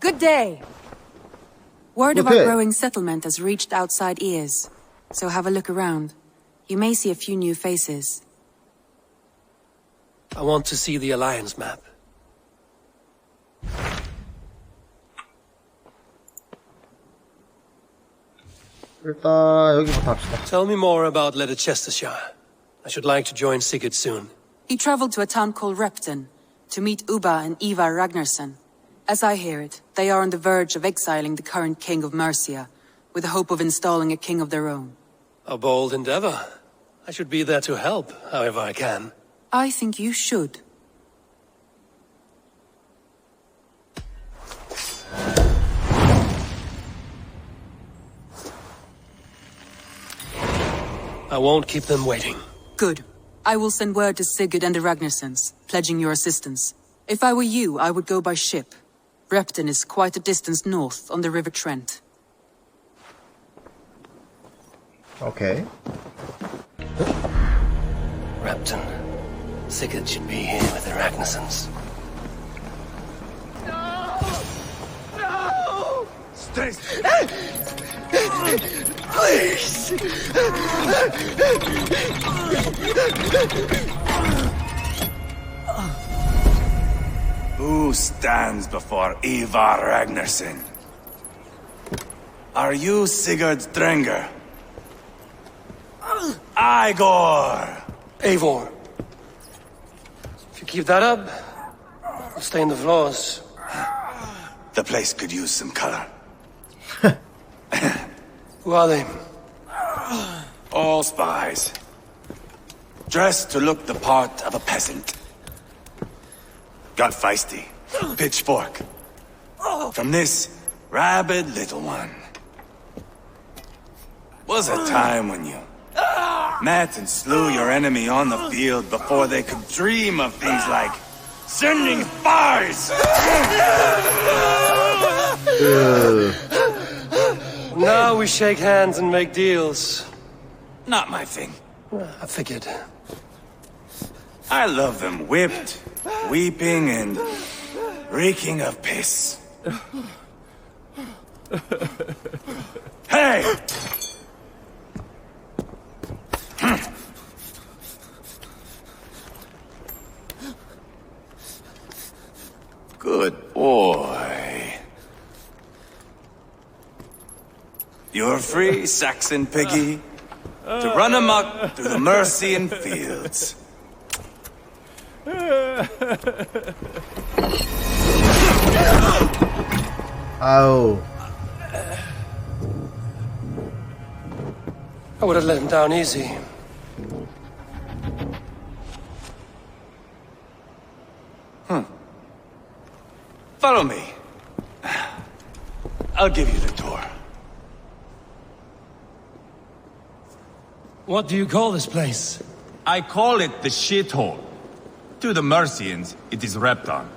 Good day. Word of our growing settlement has reached outside ears, so have a look around. You may see a few new faces. I want to see the Alliance map. 일단 여기부터 합시다. Tell me more about Leicestershire. I should like to join Sigurd soon. He traveled to a town called Repton to meet Ubba and Ivar Ragnarsson. As I hear it, they are on the verge of exiling the current king of Mercia, with the hope of installing a king of their own. A bold endeavor. I should be there to help, however I can. I think you should. I won't keep them waiting. Good. I will send word to Sigurd and the Ragnarssons, pledging your assistance. If I were you, I would go by ship. Repton is quite a distance north on the River Trent. Okay. Repton. Sigurd should be here with the Ragnarssons. No! Stay! Please! Who stands before Ivar Ragnarsson? Are you Sigurd Drenger? Igor! Eivor. If you keep that up, I'll stain the floors. The place could use some color. Who are they? All spies. Dressed to look the part of a peasant. Got feisty. Pitchfork. From this rabid little one. Was a time when you met and slew your enemy on the field before they could dream of things like sending spies! Now we shake hands and make deals. Not my thing. I figured. I love them whipped, weeping, and reeking of piss. Hey! Good boy. You're free, Saxon piggy, to run amok through the Mercian fields. 아우. I would have let him down easy. Follow me. I'll give you the tour. What do you call this place? I call it the shithole. To the Mercians, it is Repton.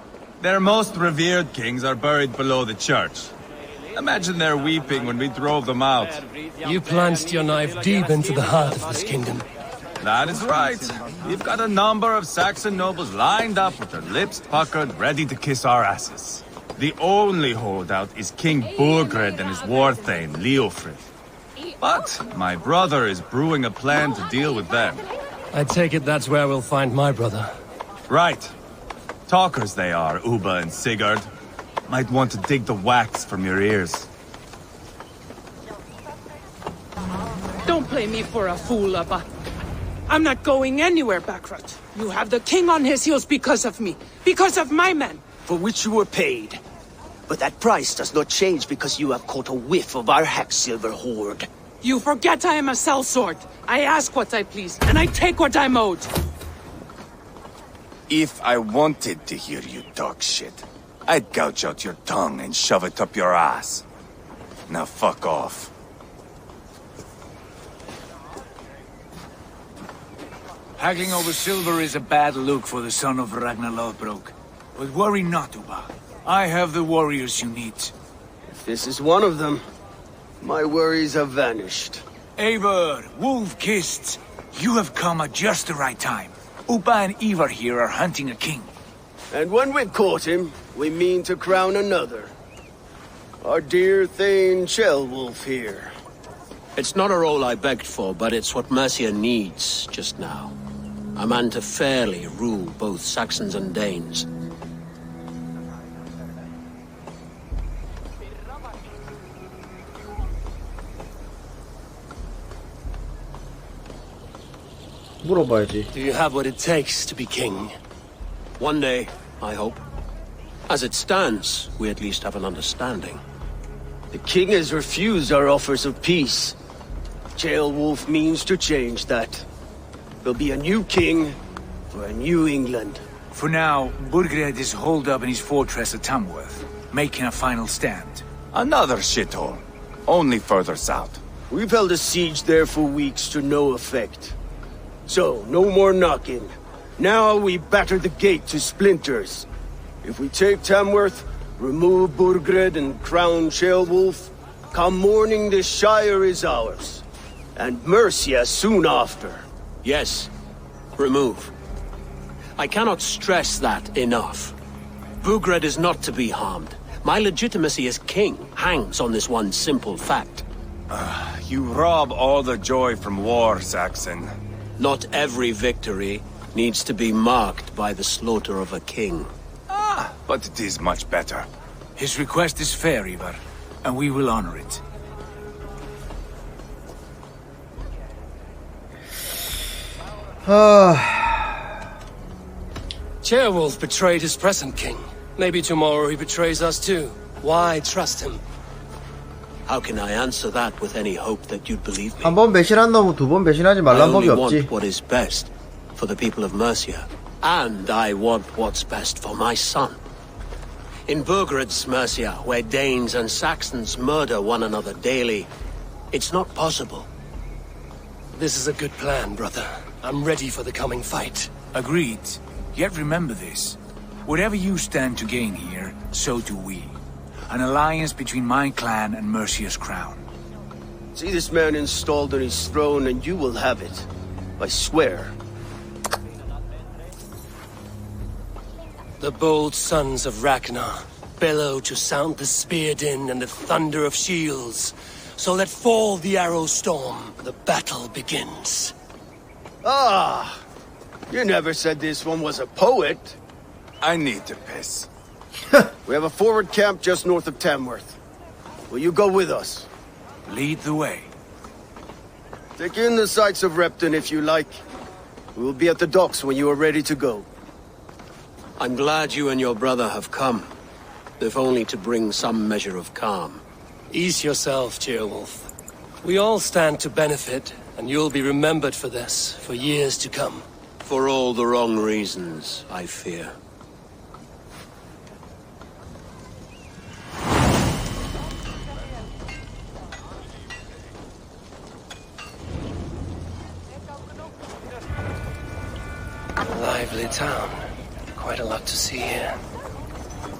Their most revered kings are buried below the church. Imagine their weeping when we drove them out. You plunged your knife deep into the heart of this kingdom. That is right. We've got a number of Saxon nobles lined up with their lips puckered, ready to kiss our asses. The only holdout is King Burgred and his war thane, Leofrid. But my brother is brewing a plan to deal with them. I take it that's where we'll find my brother. Right. Talkers they are, Ubba and Sigurd. Might want to dig the wax from your ears. Don't play me for a fool, Ubba. I'm not going anywhere, Backrot. You have the king on his heels because of me. Because of my men. For which you were paid. But that price does not change because you have caught a whiff of our Hacksilver hoard. You forget I am a sellsword. I ask what I please, and I take what I'm owed. If I wanted to hear you talk shit, I'd gouge out your tongue and shove it up your ass. Now fuck off. Haggling over silver is a bad look for the son of Ragnar Lothbrok. But worry not, Ubba. I have the warriors you need. If this is one of them, my worries have vanished. Eivor, Wolf-Kissed, you have come at just the right time. Ubba and Ivar here are hunting a king. And when we've caught him, we mean to crown another. Our dear Thane Ceolwulf here. It's not a role I begged for, but it's what Mercia needs just now. A man to fairly rule both Saxons and Danes. 물어봐야지. Do you have what it takes to be king? One day, I hope. As it stands, we at least have an understanding. The king has refused our offers of peace. Ceolwulf means to change that. There'll be a new king for a new England. For now, Burgred is holed up in his fortress at Tamworth, making a final stand. Another shithole. Only further south. We've held a siege there for weeks to no effect. So, no more knocking. Now we batter the gate to splinters. If we take Tamworth, remove Burgred and crown Ceolwulf, come morning the Shire is ours. And Mercia soon after. Yes, remove. I cannot stress that enough. Burgred is not to be harmed. My legitimacy as king hangs on this one simple fact. You rob all the joy from war, Saxon. Not every victory needs to be marked by the slaughter of a king. But it is much better. His request is fair, Ivar, and we will honor it. Ceolwulf betrayed his present king. Maybe tomorrow he betrays us too. Why trust him? How can I answer that with any hope that you'd believe me? 한 번 배신한 놈은 두 번 배신하지 I 말란 only 법이 want 없지. what is best for the people of Mercia. And I want what's best for my son. In Burgred's Mercia, where Danes and Saxons murder one another daily, it's not possible. This is a good plan, brother. I'm ready for the coming fight. Agreed. Yet remember this. Whatever you stand to gain here, so do we. An alliance between my clan and Mercia's crown. See this man installed on his throne and you will have it. I swear. The bold sons of Ragnar bellow to sound the spear din and the thunder of shields. So let fall the arrow storm. The battle begins. Ah! You never said this one was a poet. I need to piss. We have a forward camp just north of Tamworth. Will you go with us? Lead the way. Take in the sights of Repton if you like. We will be at the docks when you are ready to go. I'm glad you and your brother have come, if only to bring some measure of calm. Ease yourself, Ceolwulf. We all stand to benefit, and you'll be remembered for this, for years to come. For all the wrong reasons, I fear. Lively town. Quite a lot to see here.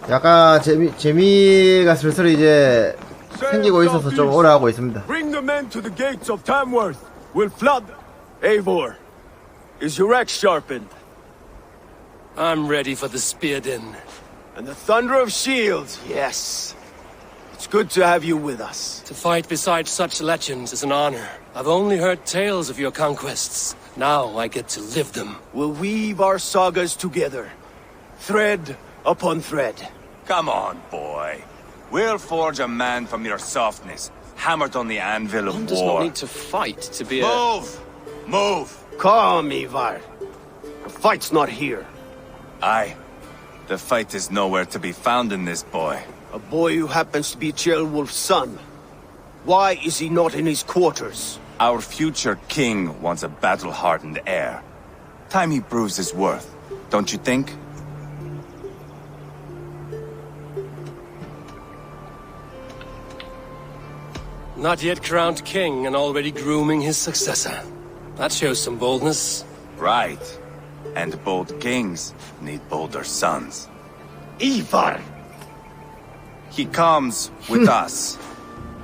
약간 재미가 슬슬 이제 생기고 있어서 좀 오래 하고 있습니다. Bring the men to the gates of Tamworth. We'll flood. Eivor, is your axe sharpened? I'm ready for the spear din. And the thunder of shields, yes. It's good to have you with us. To fight beside such legends is an honor. I've only heard tales of your conquests. Now I get to live them. We'll weave our sagas together. Thread upon thread. Come on, boy. We'll forge a man from your softness, hammered on the anvil of One war. does not need to fight to be Move! Move! Calm, Ivar. The fight's not here. Aye. The fight is nowhere to be found in this boy. A boy who happens to be Ceolwulf's son. Why is he not in his quarters? Our future king wants a battle-hardened heir. Time he proves his worth, don't you think? Not yet crowned king and already grooming his successor. That shows some boldness. Right. And bold kings need bolder sons. Ivar! He comes with us.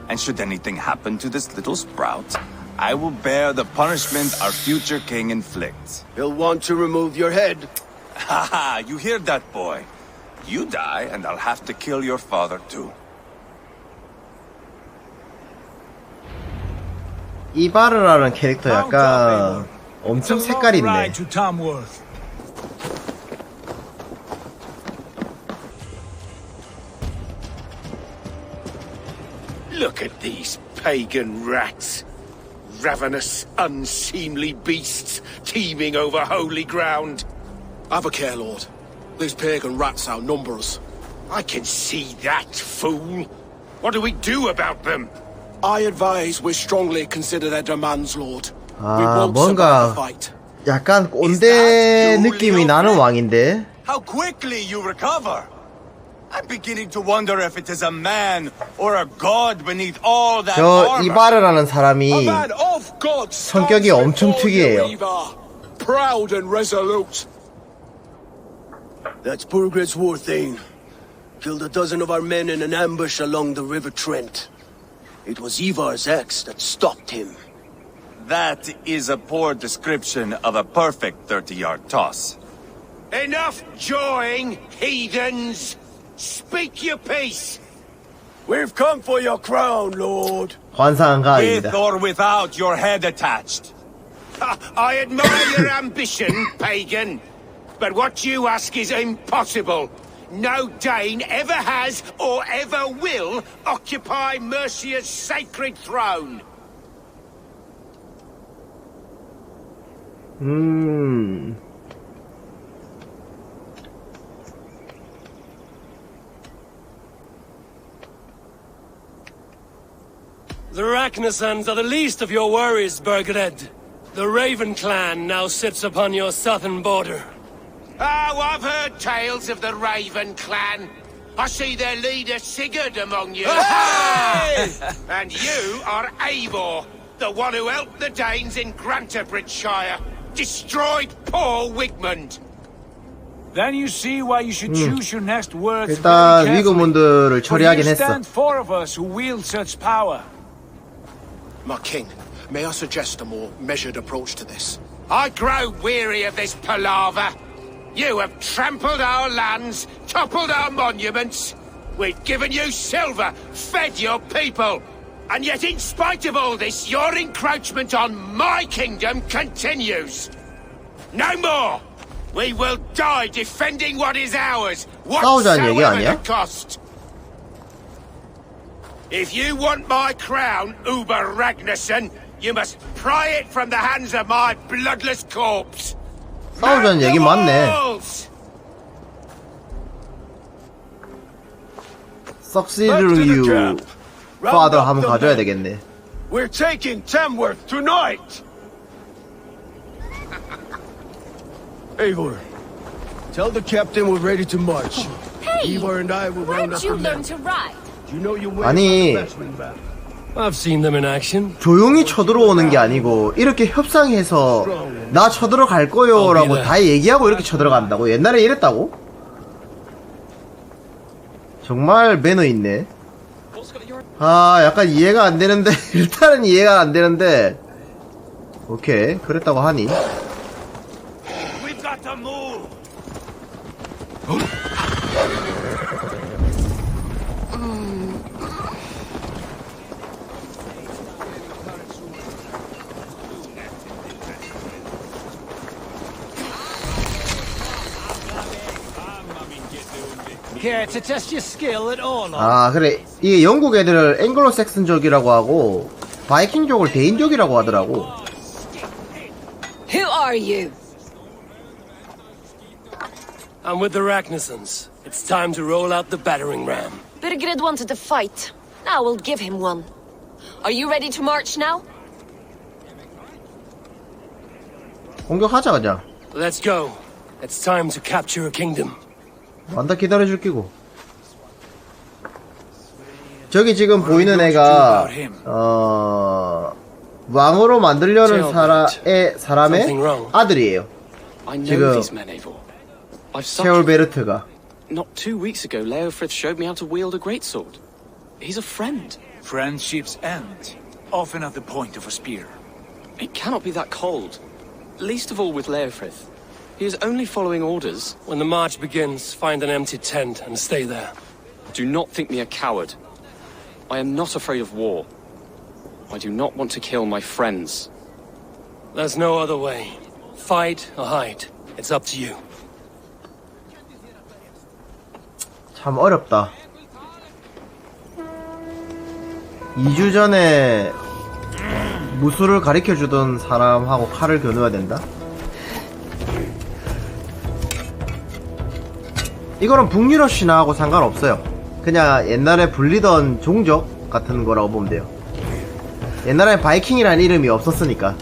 And should anything happen to this little sprout, I will bear the punishment our future king inflicts. He'll want to remove your head. Haha, you hear that, boy? You die, and I'll have to kill your father, too. 이바르라는 캐릭터 약간 엄청 It's a long 색깔 있네. ride to Tamworth. Look at these pagan rats. Ravenous, unseemly beasts teeming over holy ground. Have a care, Lord. These pagan rats outnumber us. I can see that, fool. What do we do about them? I advise we strongly consider their demands, Lord. We 아, won't survive 뭔가 the fight. 약간 꼰대 느낌이 나는 왕인데. How quickly you recover! I'm beginning to wonder if it is a man or a god beneath all that 저 armor. 이바르라는 A 사람이 man of God 성격이 stands 엄청 before you, 특이해요. Ivar. Proud and resolute. That's Burgred's Warthane. Killed a dozen of our men in an ambush along the River Trent. It was Ivar's axe that stopped him. That is a poor description of a perfect 30-yard toss. Enough jawing, heathens! Speak your piece! We've come for your crown, Lord. 관상한 가입니다. With or without your head attached. I admire your ambition, pagan. But what you ask is impossible. No Dane ever has or ever will occupy Mercia's sacred throne. The Ragnarsons are the least of your worries, Burgred. The Raven clan now sits upon your southern border. Oh, I've heard tales of the Raven clan. I see their leader Sigurd among you. And you are Eivor, the one who helped the Danes in Grantabridgeshire. Destroyed poor Wigmund. Then you see why you should choose your next words 일단 very carefully. 위구문들을 For 처리하긴 here 했어. stand four of us who wield such power. My king, may I suggest a more measured approach to this? I grow weary of this palaver. You have trampled our lands, toppled our monuments. We've given you silver, fed your people. And yet in spite of all this, your encroachment on my kingdom continues. No more! We will die defending what is ours, 싸우자는 얘기 whatsoever 아니야? the cost. If you want my crown, Uber Ragnarsson, you must pry it from the hands of my bloodless corpse. 싸우자는 얘기 맞네. Succeed you, father 하면 가져야 되겠네. We're taking Tamworth tonight. Eivor, tell the captain we're ready to march. Hey! Eivor and I will round Where'd up you the learn men. to ride? You know your way 아니, about the best battle. I've seen them in action. 조용히 쳐들어오는 게 아니고 이렇게 협상해서 나 쳐들어갈 거요 라고 다 얘기하고 이렇게 쳐들어간다고? 옛날에 이랬다고? 정말 매너 있네. 아, 약간 이해가 안 되는데 일단은 이해가 안 되는데 오케이, 그랬다고 하니. We've got to move. Care to test your skill at all? 아, 그래. 이게 영국 애들을 앵글로색슨족이라고 하고 바이킹족을 대인족이라고 하더라고. Who are you? I'm with the Ragnarsons. It's time to roll out the battering ram. Burgred wanted to fight. Now we'll give him one. Are you ready to march now? 공격하자 그냥. Let's go. It's time to capture a kingdom. 완다 기다려줄 끼고. 저기 지금 보이는 애가 왕으로 만들려는 사람의 아들이에요. I know 지금 these men, Eivor. I've 세올 베르트가. Not 2 weeks ago, Leofrith showed me how to wield a greatsword. He's a friend. Friendships end, often at the point of a spear. It cannot be that cold. Least of all with Leofrith. He is only following orders. When the march begins, find an empty tent and stay there. Do not think me a coward. I am not afraid of war. I do not want to kill my friends. There's no other way. Fight or hide. It's up to you. 참 어렵다. 2주 전에 무술을 가르쳐주던 사람하고 칼을 겨누어야 된다? 이거는 북유럽 신화하고 상관없어요. 그냥 옛날에 불리던 종족 같은 거라고 보면 돼요. 옛날에 바이킹이라는 이름이 없었으니까.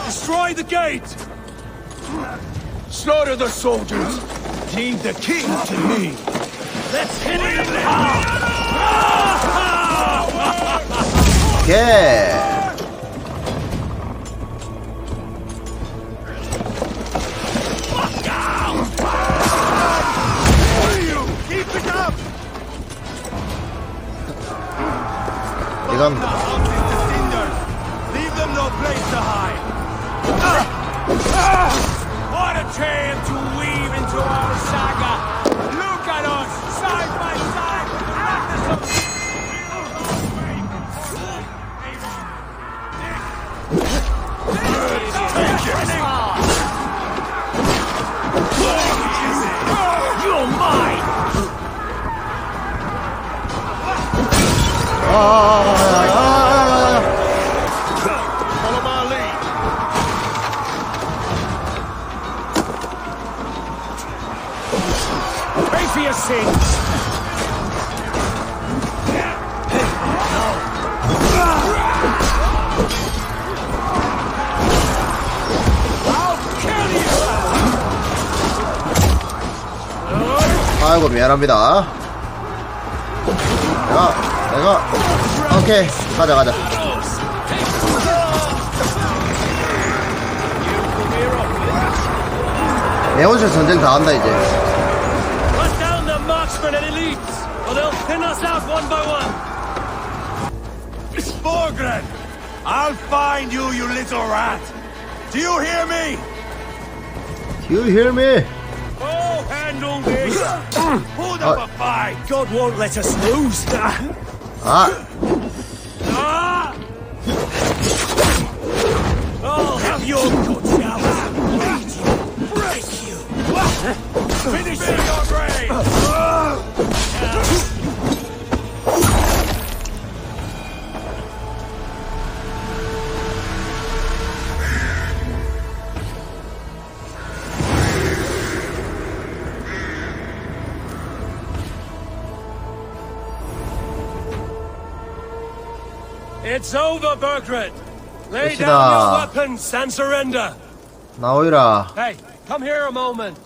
Destroy the gate! Slaughter the soldiers. Leave the king to me. Let's hit it! 오케이. Keep it up. 이건 Leave them no place to hide. What a tale to weave into our saga! Look at us, side by side! You're mine! Follow my lead. Pray for your sins! 아이고 미안합니다. 내가 오케이 가자. 에어실 전쟁 다 한다 이제. Cut down the marksmen and elites, or they'll thin us out one by one! Borgren, I'll find you, you little rat. Do you hear me? Do you hear me? Oh, handle this! Put up a fight. God won't let us lose! 아, I'll have your guts, Alice! Bleed you! Break you! Finish your grave! It's over, Burgred! Lay down your weapons and surrender! 나오이라. Hey, come here a moment!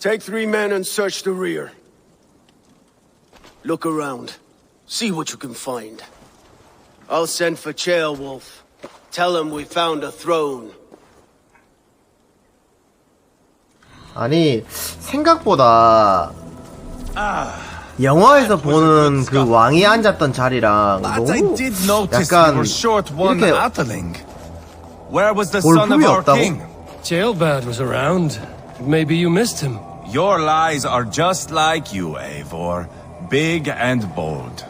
Take 3 men and search the rear. Look around. See what you can find. I'll send for Ceolwulf. Tell him we found a throne. 아니 생각보다 영화에서 보는 그 왕이 앉았던 자리랑 너무 약간 이렇게 Where was the son of 볼품이 our 없다고? king? Ceolbad was around. Maybe you missed him. Your lies are just like you, Eivor. Big and bold.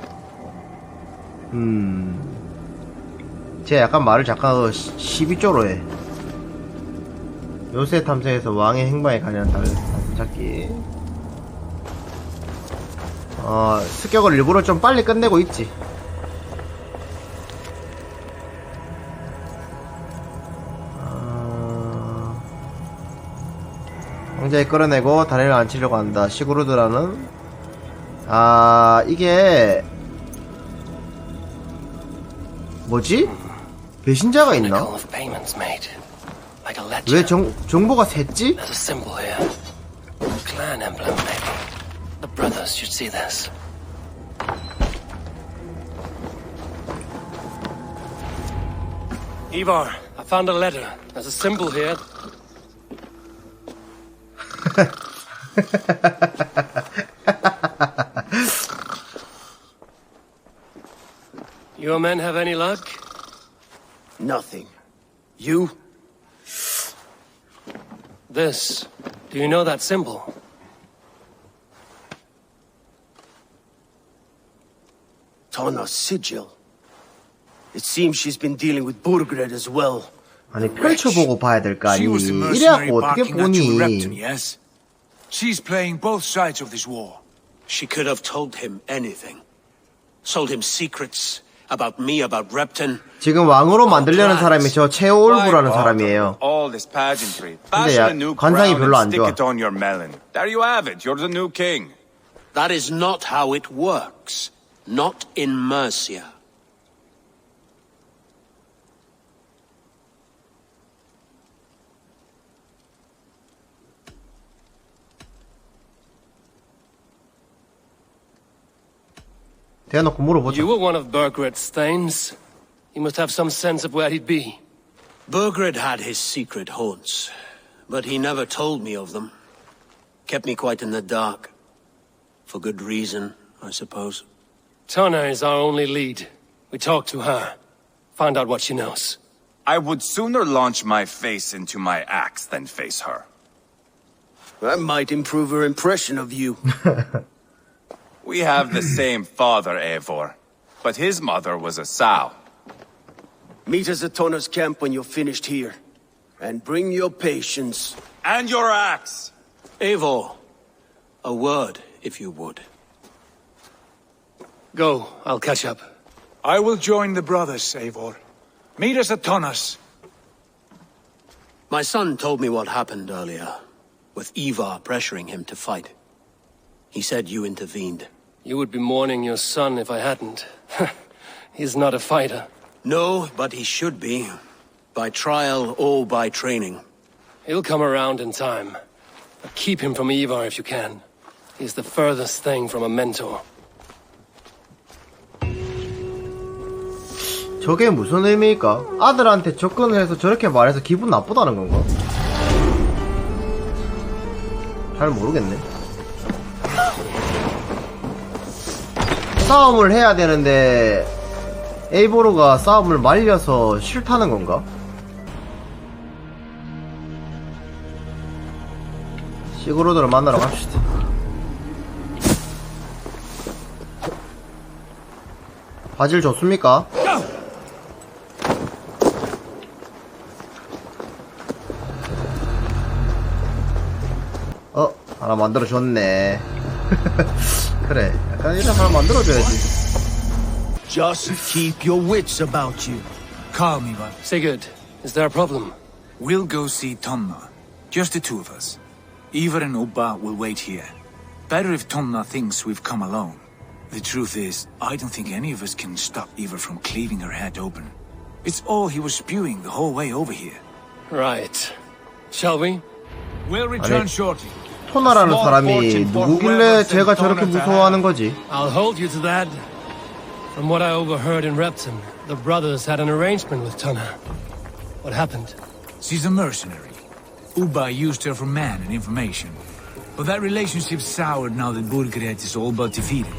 쟤 약간 말을 잠깐 시비조로 해. 요새 탐색에서 왕의 행방에 관련 단서 찾기. 습격을 일부러 좀 빨리 끝내고 있지. 황제에 끌어내고 다리를 안 치려고 한다. 시그루드라는 이게 뭐지? 배신자가 있나? 왜 정보가 샜지? There's a symbol here. Clan emblem, maybe. The brothers should see this. Ivar, I found a letter. There's a symbol here. Your men have any luck? Nothing. You? This. Do you know that symbol? Tana's sigil. It seems she's been dealing with Burgred as well. 아니 펼쳐보고 봐야 될 거 아니. She was the mercenary 이래갖고 어떻게 barking at you, Repton, 보니? yes? She's playing both sides of this war. She could have told him anything. Sold him secrets about me, about Repton. 지금 왕으로 만들려는 사람이 저 체올브라는 사람이에요. All this pageantry. 근데 Fashion a new 관상이 crown 별로 안 and stick 좋아. it on your melon. There you have it. You're the new king. That is not how it works. Not in Mercia. 대놓고 물어보자. You were one of Burgred's thanes. You must have some sense of where he'd be. Burgred had his secret haunts, but he never told me of them. Kept me quite in the dark. For good reason, I suppose. Tana is our only lead. We talk to her. Find out what she knows. I would sooner launch my face into my axe than face her. That might improve her impression of you. We have the same father, Eivor, but his mother was a sow. Meet us at Tana's camp when you're finished here. And bring your patience. And your axe! Eivor, a word, if you would. Go, I'll catch up. I will join the brothers, Eivor. Meet us at Tonnas. My son told me what happened earlier, with Ivar pressuring him to fight. He said you intervened. You would be mourning your son if I hadn't. He's not a fighter. No, but he should be. By trial or by training. He'll come around in time. But keep him from Ivar if you can. He's the furthest thing from a mentor. 저게 무슨 의미일까? 아들한테 접근을 해서 저렇게 말해서 기분 나쁘다는 건가? 잘 모르겠네. 싸움을 해야 되는데 에이보르가 싸움을 말려서 싫다는 건가? 시그로드를 만나러 갑시다. 바질 좋습니까? 하나 만들어줬네. 그래, 약간 이런 하나 만들어줘야지. Just keep your wits about you. Calm, Ivar. Sigurd, is there a problem? We'll go see Tonna. Just the two of us. Ivar and Ubba will wait here. Better if Tonna thinks we've come alone. The truth is, I don't think any of us can stop Ivar from cleaving her head open. It's all he was spewing the whole way over here. Right. Shall we? We'll return shortly. 토나라는 사람이 누구길래 제가 저렇게 무서워하는 거지? I'll hold you to that. From what I overheard in Repton, the brothers had an arrangement with Tana. What happened? She's a mercenary. Ubba used her for man and information. But that relationship soured now that Burgred is all but defeated.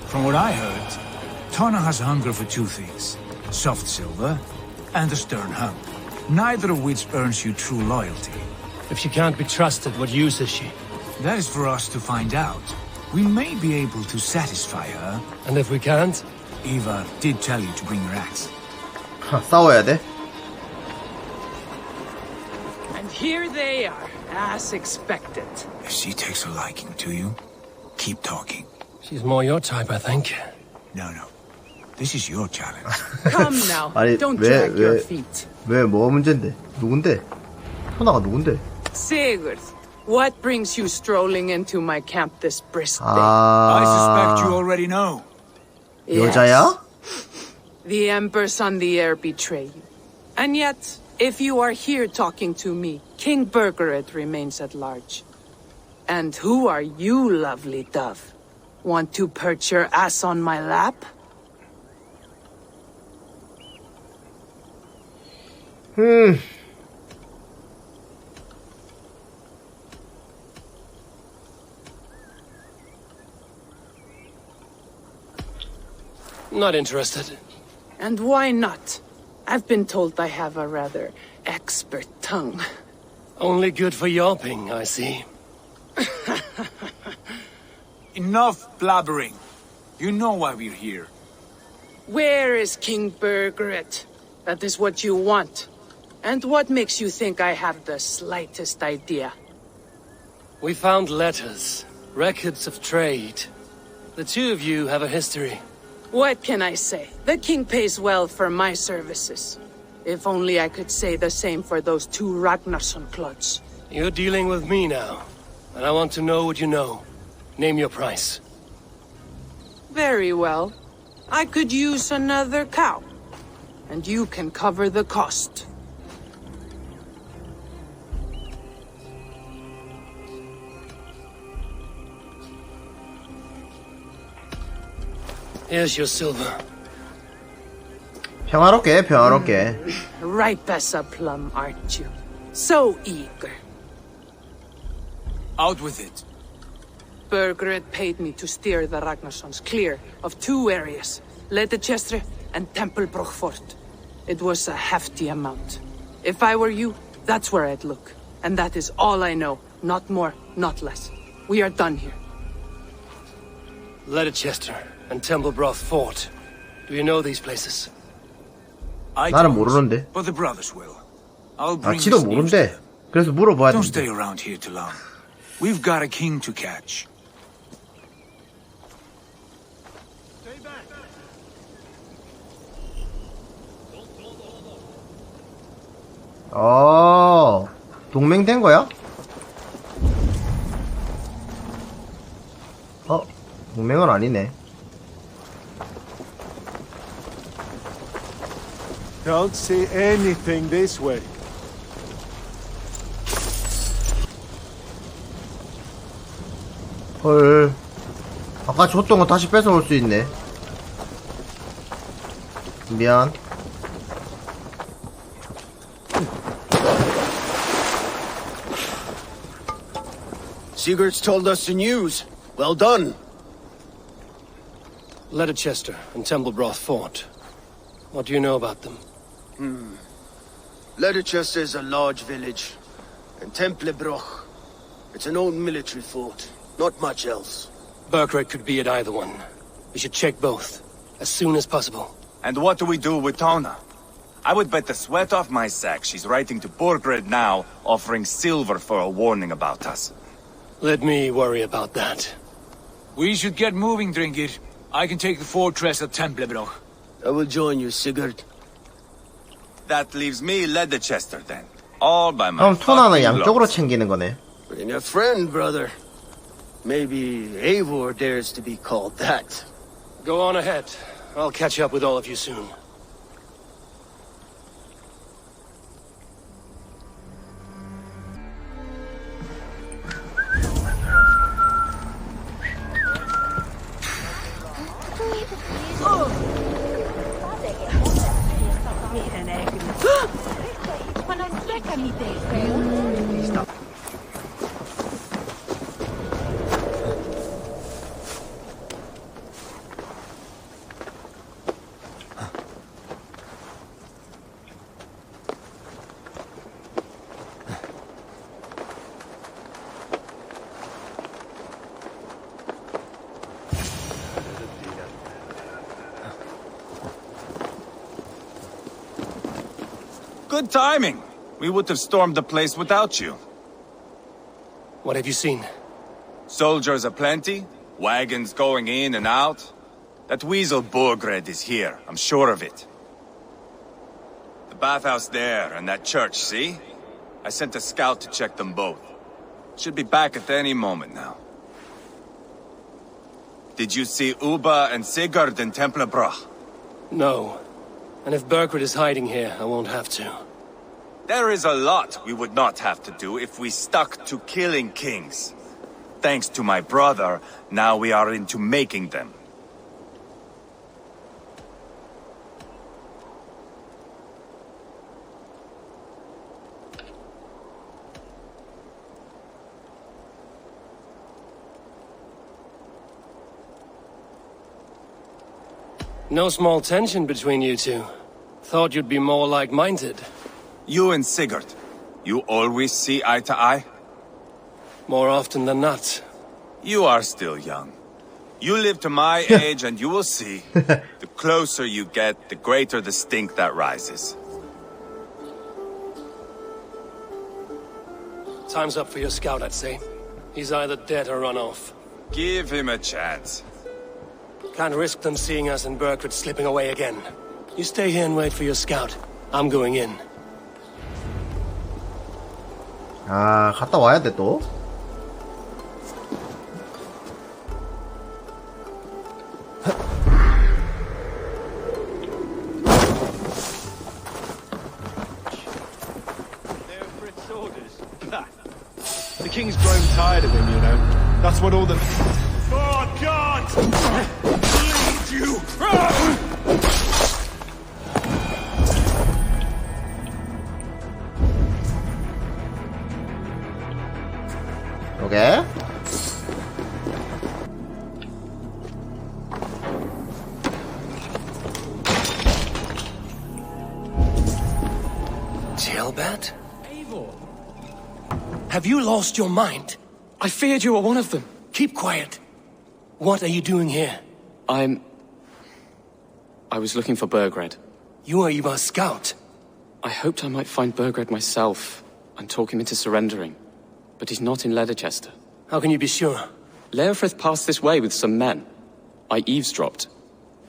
From what I heard, Tana has a hunger for two things. Soft silver and a stern hug. Neither of which earns you true loyalty. If she can't be trusted, what use is she? That is for us to find out. We may be able to satisfy her. And if we can't? Ivar did tell you to bring your axe. 싸워야 돼? And here they are, as expected. If she takes a liking to you, keep talking. She's more your type, I think. No. This is your challenge. Come now, 아니, don't drag your feet. 왜, 뭐가 문제인데? 누군데? 토나가 누군데? Sigurd, what brings you strolling into my camp this brisk day? I suspect you already know. 여자야? The Embers on the air betray you. And yet, if you are here talking to me, King Burgred remains at large. And who are you, lovely dove? Want to perch your ass on my lap? Not interested. And why not? I've been told I have a rather expert tongue. Only good for yelping, I see. Enough blabbering. You know why we're here. Where is King Burgred? That is what you want. And what makes you think I have the slightest idea? We found letters, records of trade. The two of you have a history. What can I say? The king pays well for my services. If only I could say the same for those two Ragnarsson clods. You're dealing with me now, and I want to know what you know. Name your price. Very well. I could use another cow. And you can cover the cost. Here's your silver. 평화롭게, 평화롭게. Ripe as a plum, aren't you? So eager. Out with it. Burgred paid me to steer the Ragnarssons clear of two areas, Ledechestre and Templebroch Fort. It was a hefty amount. If I were you, that's where I'd look. And that is all I know. Not more, not less. We are done here. Ledechester and Templebroch Fort. Do you know these places? I 나는 don't, 모르는데. but the brothers will. I'll 아, bring 지도 this news to 모른대. them. 그래서 물어봐야 Don't 돼. stay around here too long. We've got a king to catch. 동맹 된 거야? 동맹은 아니네. Don't see anything this way. 헐. 아까 줬던 거 다시 뺏어올 수 있네. 미안. Sigurd's told us the news. Well done. Ledechester and Templebroch Fort. What do you know about them? Ledechester is a large village. And Templebroch, it's an old military fort. Not much else. Burgred could be at either one. We should check both, as soon as possible. And what do we do with Tona? I would bet the sweat off my sack she's writing to Burgred now, offering silver for a warning about us. Let me worry about that. We should get moving, Dringir. I can take the fortress at Templebroch. I will join you, Sigurd. That leaves me Ledechester then. All by my 그럼 토나는 fucking 양쪽으로 looks. 챙기는 거네. Bring a friend, brother. Maybe Eivor dares to be called that. Go on ahead. I'll catch up with all of you soon. Good timing. We would have stormed the place without you. What have you seen? Soldiers aplenty, wagons going in and out. That weasel Burgred is here, I'm sure of it. The bathhouse there and that church, see? I sent a scout to check them both. Should be back at any moment now. Did you see Uba and Sigurd in Templebroch? No. And if Burgred is hiding here, I won't have to. There is a lot we would not have to do if we stuck to killing kings. Thanks to my brother, now we are into making them. No small tension between you two. Thought you'd be more like-minded. You and Sigurd, you always see eye to eye? More often than not. You are still young. You live to my age and you will see. The closer you get, the greater the stink that rises. Time's up for your scout, I'd say. He's either dead or run off. Give him a chance. Can't risk them seeing us and Burkred slipping away again. You stay here and wait for your scout. I'm going in. 아, 갔다 와야 돼 또. The king's grown tired of him, you know. That's what all the... For God! Lead you! 오케이. Tailbat? Have you lost your mind? I feared you were one of them. Keep quiet. What are you doing here? I was looking for Burgred. You are Ivar's scout. I hoped I might find Burgred myself and talk him into surrendering. But he's not in Leatherchester. How can you be sure? Leofrith passed this way with some men. I eavesdropped.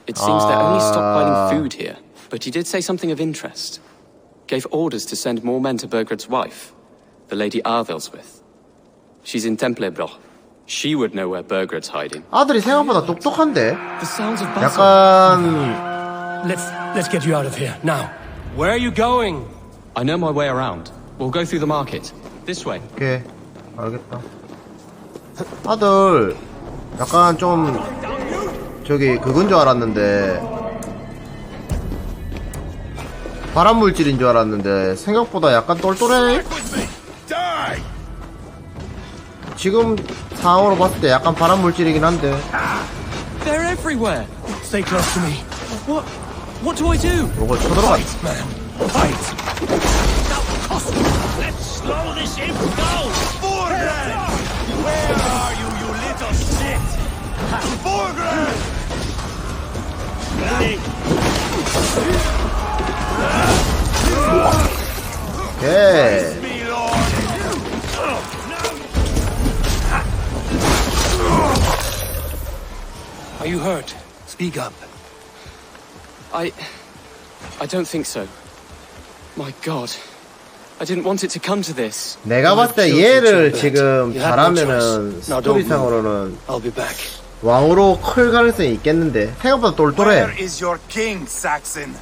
It seems they're only stockpiling food here, but he did say something of interest. Gave orders to send more men to Burgred's wife, the Lady Arthelswith. She's in Templebroch. She would know where Burgred's hiding. 아들이 생각보다 똑똑한데. The sounds of battle. 약간 Let's get you out of here now. Where are you going? I know my way around. We'll go through the market. This way. 오케이. 알겠다. 아들 약간 좀 저기 그건 줄 알았는데 발암 물질인 줄 알았는데 생각보다 약간 똘똘해. 지금 상황으로 봤을 때 약간 발암 물질이긴 한데. They're everywhere. Stay close to me. What do I do? 이걸 쳐들어가. Fight, man. Fight. Let's slow this imp down. Burgred! Where are you, you little shit? Burgred! 오케이. Are you hurt? Speak up. I don't think so. My God. I didn't want it to come to this. 내가 봤을 때 얘를 지금 잘하면은 스토리상으로는 왕으로 클 가능성이 있겠는데 생각보다 똘똘해. Where is your king, Saxon?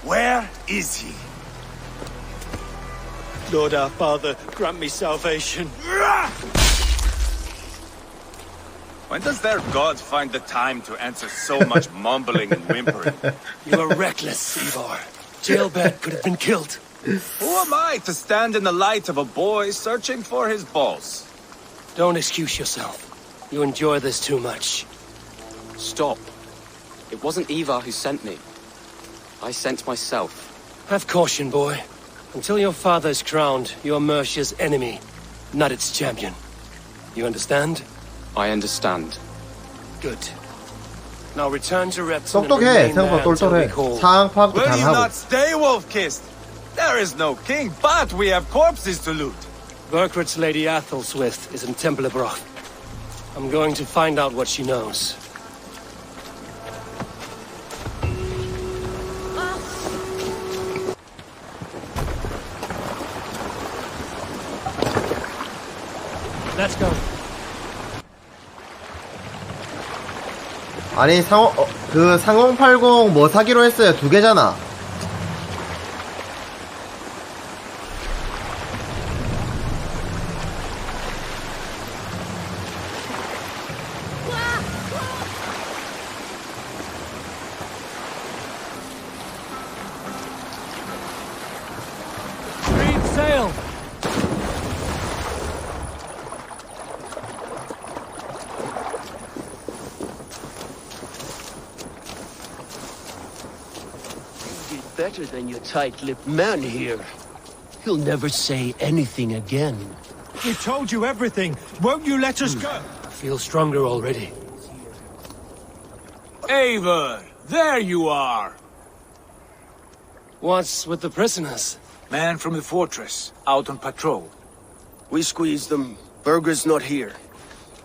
Where is he? Lord our Father, grant me salvation. When does their god find the time to answer so much mumbling and whimpering? You are reckless, Ivar. Jailbed could have been killed. Who am I to stand in the light of a boy searching for his balls? Don't excuse yourself. You enjoy this too much. Stop. It wasn't Ivar who sent me. I sent myself. Have caution, boy. Until your father is crowned, you are Mercia's enemy, not its champion. You understand? I understand. Good. Now return to Repton and 똑똑해. remain there 생각보다 until we 똘똘해. call. 상황 파악도 Will you 잘하고. not stay, Wolf-Kissed? There is no king, but we have corpses to loot. Burkred's Lady Athelstwith is in Templebroch. I'm going to find out what she knows. Let's go. 아니 그 상공80 뭐 사기로 했어요? 2개잖아. Green sail. better than your tight-lipped man here. He'll never say anything again. We told you everything. Won't you let us go? I feel stronger already. Eivor, there you are. What's with the prisoners? Man from the fortress, out on patrol. We squeezed them. Burger's not here.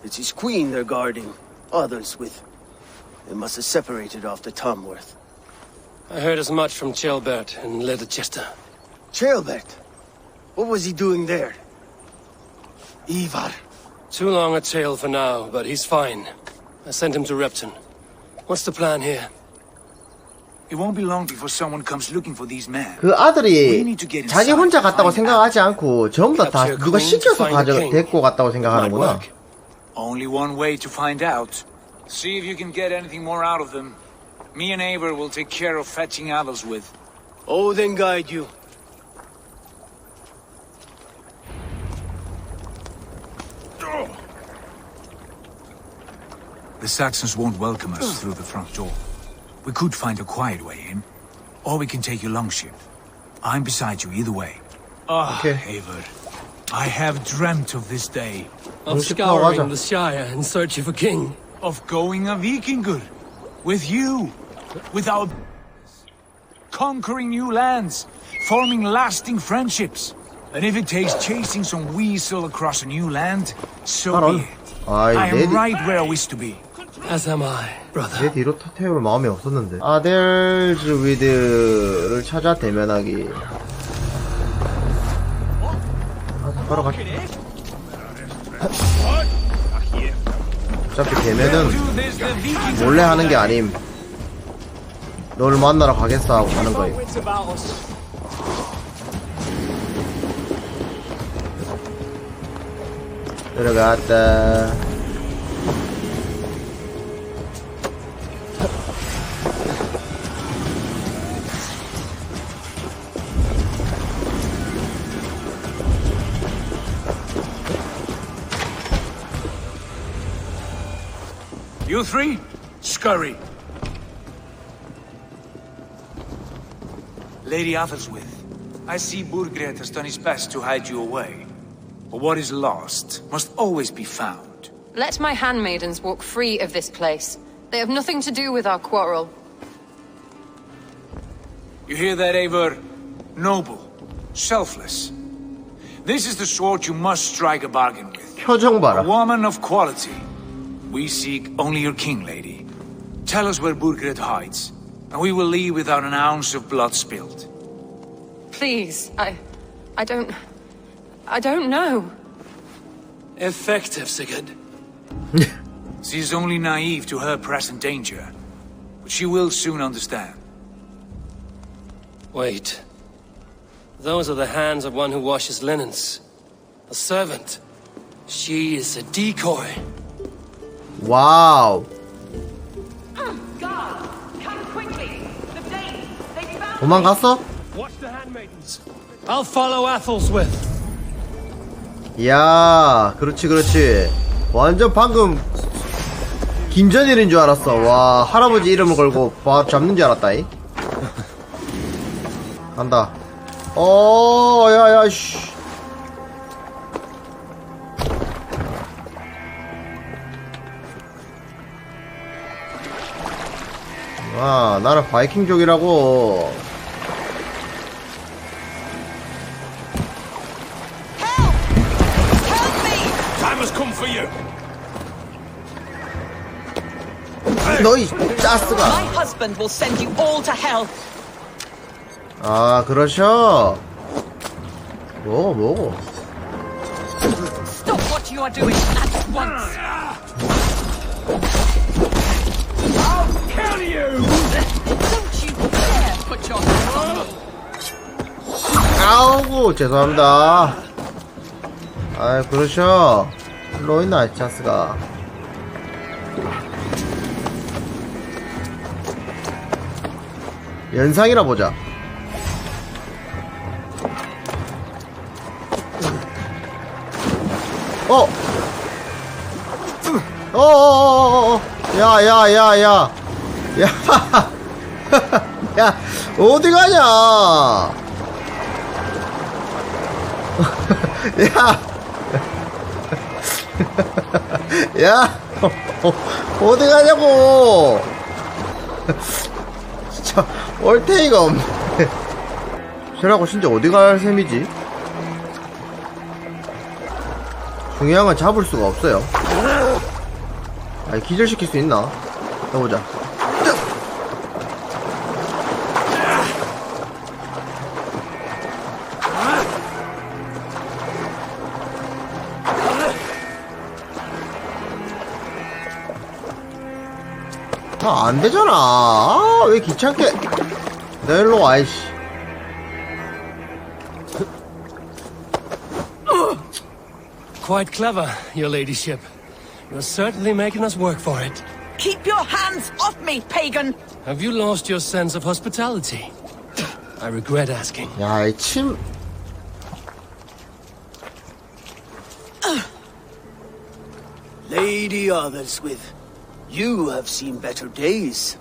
It's his queen they're guarding. Others with... They must have separated after Tamworth. I heard as much from Ceolbert in Leicester. Ceolbert? What was he doing there? Ivar. Too long a tale for now, but he's fine. I sent him to Repton. What's the plan here? It won't be long before someone comes looking for these men. 그 아들이 자기 혼자 갔다고 생각하지 않고 전부 다 누가 시켜서 데리고 갔다고 생각하는구나. Only one way to find out. See if you can get anything more out of them. Me and Eivor will take care of fetching others with. Odin guide you. The Saxons won't welcome us through the front door. We could find a quiet way in, or we can take your longship. I'm beside you either way. Okay. Eivor, I have dreamt of this day. Of scouring the Shire in search of a king. Of going a Vikingur. With you. With our... conquering new lands. Forming lasting friendships. And if it takes chasing some weasel across a new land, so be it. I am right where I wish to be. As am I, brother. 내 뒤로 태울 마음이 없었는데. 아델즈위드를 찾아 대면하기. 바로 가. 어차피 대면은 몰래 하는 게 아님. 널 만나러 가겠어 하고 가는 거예요. 들어갔다. You three, scurry. Lady Athelwith, I see Burgred has done his best to hide you away. But what is lost must always be found. Let my handmaidens walk free of this place. They have nothing to do with our quarrel. You hear that, Eivor? Noble, selfless. This is the sort you must strike a bargain with. 표정 봐라. A woman of quality. We seek only your king, lady. Tell us where Burgred hides, and we will leave without an ounce of blood spilled. Please, I don't know. Effective, Sigurd. She is only naive to her present danger, but she will soon understand. Wait. Those are the hands of one who washes linens. A servant. She is a decoy. 와우. 도망갔어? I'll follow Athelwith. 야, 그렇지, 그렇지. 완전 방금 김전일인 줄 알았어. 와, 할아버지 이름을 걸고 바로 잡는 줄 알았다이. 간다. 야야, 씨. 와, 나는 바이킹족이라고. Time has come for you. 너희 짜스가. My husband will send you all to hell. 아, 그러셔. 뭐. Stop what you are doing at once. I'll kill you. Don't you dare put your hands on me. 아우고, 죄송합니다. 아이, 그러셔. 일로 있나, 짜스가. 연상이라 보자. 야. 야, 어디 가냐? 야, 야, 어디 가냐고? 진짜 얼테이가 없네. 쟤라고 진짜 어디 갈 셈이지? 중요한 건 잡을 수가 없어요. 아니, 기절시킬 수 있나? 해보자. 아, 안 되잖아. 아, 왜 귀찮게. 내 일로 와, 이씨. Quite clever, your ladyship. You're certainly making us work for it. Keep your hands off me, pagan! Have you lost your sense of hospitality? I regret asking. 야, 이 침. Lady Otherswith, you have seen better days.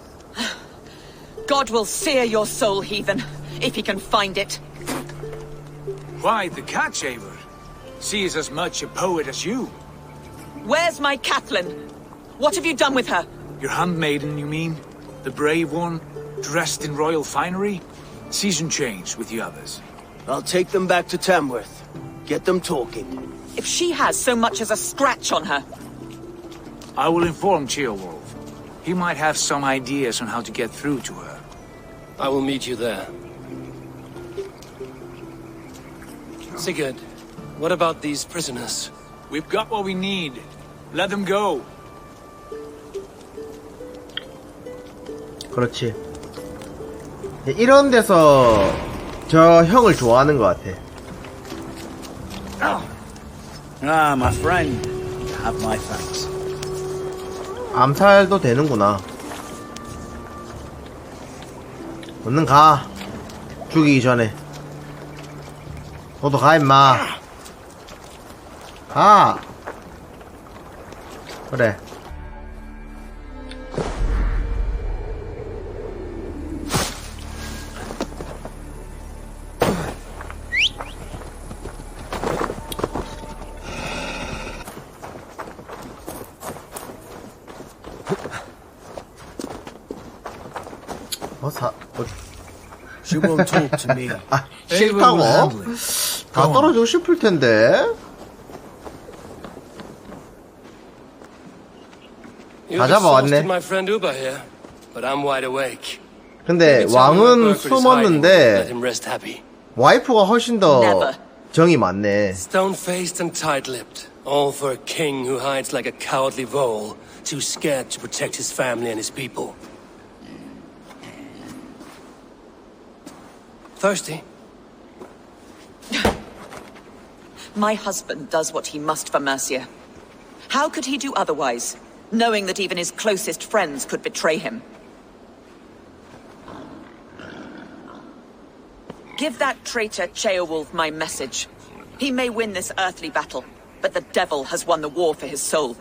God will sear your soul, heathen, if he can find it. Why, the cat shaver? She is as much a poet as you. Where's my Catelyn? What have you done with her? Your handmaiden, you mean? The brave one, dressed in royal finery? Season change with the others. I'll take them back to Tamworth. Get them talking. If she has so much as a scratch on her. I will inform Ceolwulf. He might have some ideas on how to get through to her. I will meet you there. Sigurd, what about these prisoners? We've got what we need. Let them go. 그렇지. 이런 데서 저 형을 좋아하는 것 같아. Ah, my friend. Have my thanks. 암살도 되는구나. 얼른 가. 죽이기 전에. 너도 가, 임마. 가. 그래. She won't talk to me. 아, 싫다고? 다 떨어지고 싶을 텐데. 다 잡아왔네. My friend Uba here, but I'm wide awake. 근데 왕은 숨었는데 와이프가 훨씬 더 정이 많네. Stone-faced and tight-lipped, all for a king who hides like a cowardly vole, too scared to protect his family and his people. Thirsty? My husband does what he must for Mercia. How could he do otherwise, knowing that even his closest friends could betray him? Give that traitor Ceolwulf my message. He may win this earthly battle, but the devil has won the war for his soul.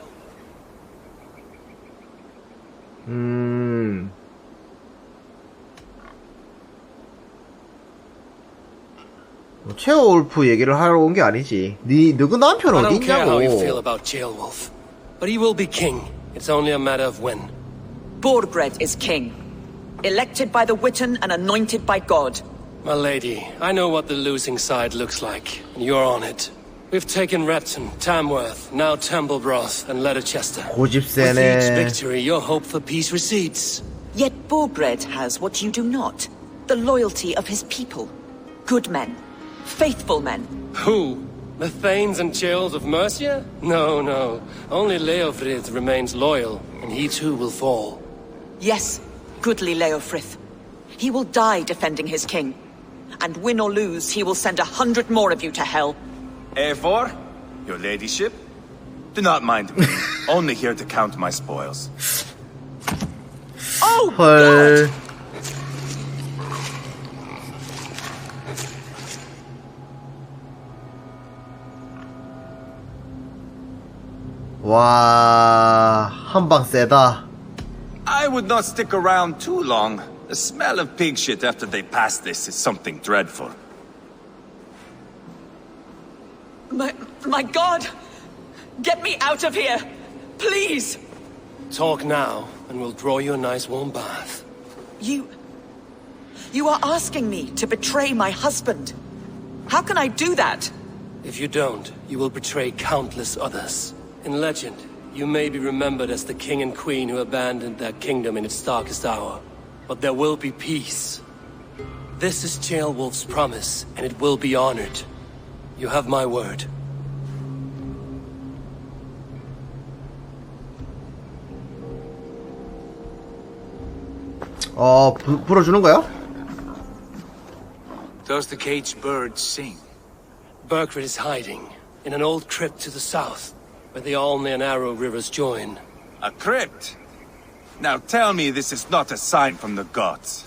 체오울프 얘기를 하러 온 게 아니지. 너그 남편 I 어디 don't care how you feel 있냐고. about Ceolwulf, but he will be king. It's only a matter of when. Borgred is king, elected by the Witan and anointed by God. My lady, I know what the losing side looks like, and you're on it. We've taken Repton, Tamworth, now Templebroth, and Letterchester. With each 고집세네. victory, your hope for peace recedes. Yet Borgred has what you do not. The loyalty of his people. Good men. Faithful men. Who? The Thanes and Chills of Mercia? No, no. Only Leofrith remains loyal, and he too will fall. Yes, goodly Leofrith. He will die defending his king. And win or lose, he will send 100 more of you to hell. Eivor, your ladyship? Do not mind me. Only here to count my spoils. Oh, 헐. 와, 한방 세다. I would not stick around too long. The smell of pig shit after they pass this is something dreadful. My God! Get me out of here! Please! Talk now, and we'll draw you a nice warm bath. You are asking me to betray my husband. How can I do that? If you don't, you will betray countless others. In legend, you may be remembered as the king and queen who abandoned their kingdom in its darkest hour. But there will be peace. This is Ceolwulf's promise, and it will be honored. You have my word. 불어주는 거야? Does the caged bird sing? Burgred is hiding in an old crypt to the south, where the Alne and Arrow rivers join. A crypt? Now tell me this is not a sign from the gods.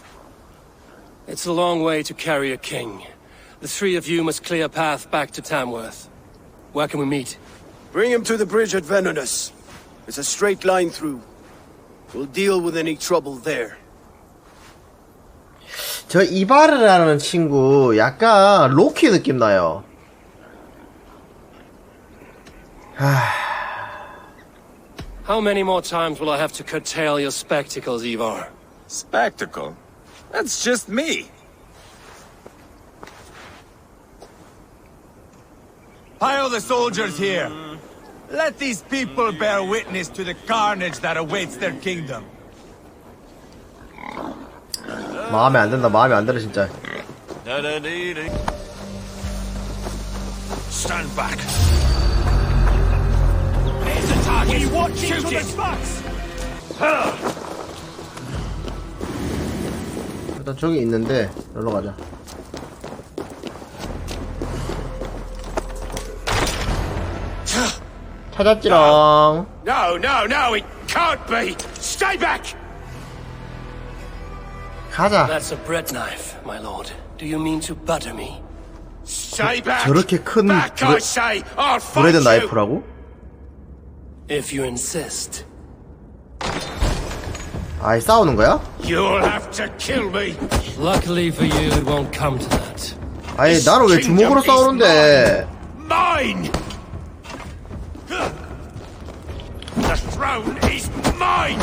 It's a long way to carry a king. The three of you must clear a path back to Tamworth. Where can we meet? Bring him to the bridge at Venonus. It's a straight line through. We'll deal with any trouble there. 저 이바르라는 친구 약간 로키 느낌 나요. How many more times will I have to curtail your spectacles, Ivar? Spectacle? That's just me. Pile the soldiers here. Let these people bear witness to the carnage that awaits their kingdom. 마음에 안 든다. 마음에 안 들어 진짜. Stand back. There's a target. We watch each other's spots. 일단 저기 있는데 여기로 가자. 찾았지롱. No, it can't be. Stay back. 가자. That's a bread knife, my lord. Do you mean to butter me? Stay back. 저렇게 큰 Back, I say. I'll 브레드 fight you. 나이프라고? If you insist. 아이 싸우는 거야? You'll have to kill me. Luckily for you, it won't come to that. 아이 나를 왜 주먹으로 싸우는데? Mine. The throne is mine.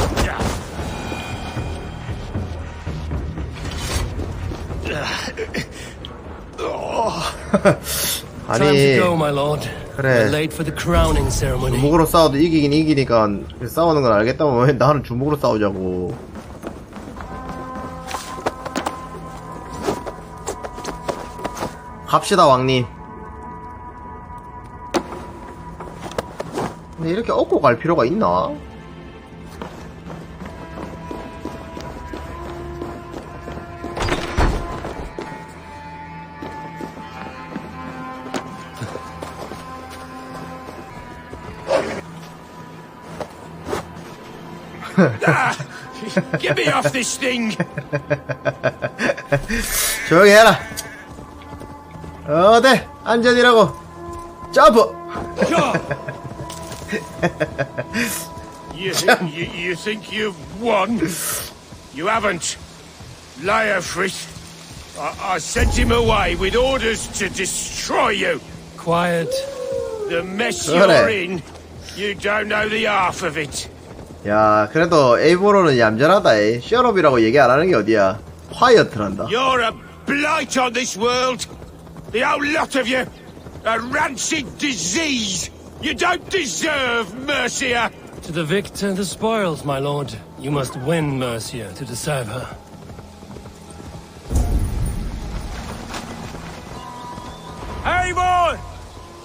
Time to 아니 go, my lord. 그래. We're late for the crowning ceremony. 주먹으로 싸워도 이기긴 이기니까 싸우는 건 알겠다면 왜 나는 주먹으로 싸우자고. 갑시다 왕님. 근데 이렇게 얻고 갈 필요가 있나? Get me off this thing. 조용히 해라. 네 안전이라고. 점프. You think you've won? You haven't. Leofrith. I sent him away with orders to destroy you. Quiet. The mess 그래. you're in, you don't know the half of it. 야 그래도 에이보로는 얌전하다. 셧업이라고 얘기 안 하는 게 어디야. 콰이어트란다. You're a blight on this world. The whole lot of you. A rancid disease. You don't deserve Mercia. To the victor, the spoils, my lord. You must win Mercia to deserve her. Eivor!